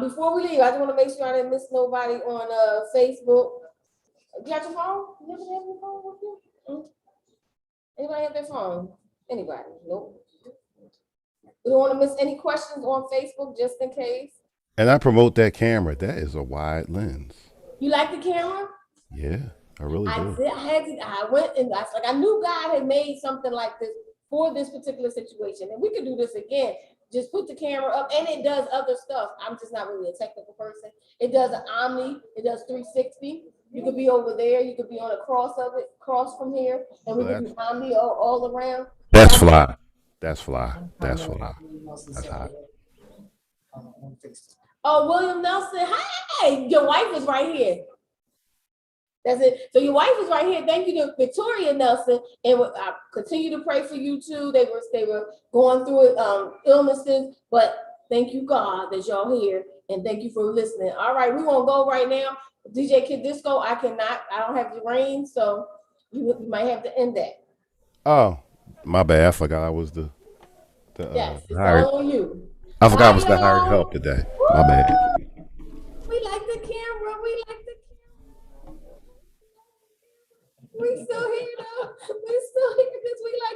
Before we leave, I just want to make sure I didn't miss nobody on Facebook. You got your phone? You ever have your phone with you? Anybody have their phone? Anybody? Nope. We don't want to miss any questions on Facebook just in case. And I promote that camera. That is a wide lens. You like the camera? Yeah, I really do. I went and I knew God had made something like this for this particular situation. And we could do this again. Just put the camera up, and it does other stuff. I'm just not really a technical person. It does an Omni, it does 360. You could be over there, you could be on a cross from here, and we could do Omni all around. That's fly. That's fly. That's fly. That's hot. Oh, William Nelson, hi! Your wife is right here. That's it. So your wife is right here. Thank you to Victoria Nelson, and I continue to pray for you too. They were going through illnesses, but thank you God that y'all here, and thank you for listening. All right, we won't go right now. DJ Kid Disco, I don't have the reins, so you might have to end that. Oh, my bad. I forgot I was the yes, it's hired. all on you. I forgot I was the hired help today. My bad. We like the camera. We like the camera. We still here though. We still here because we like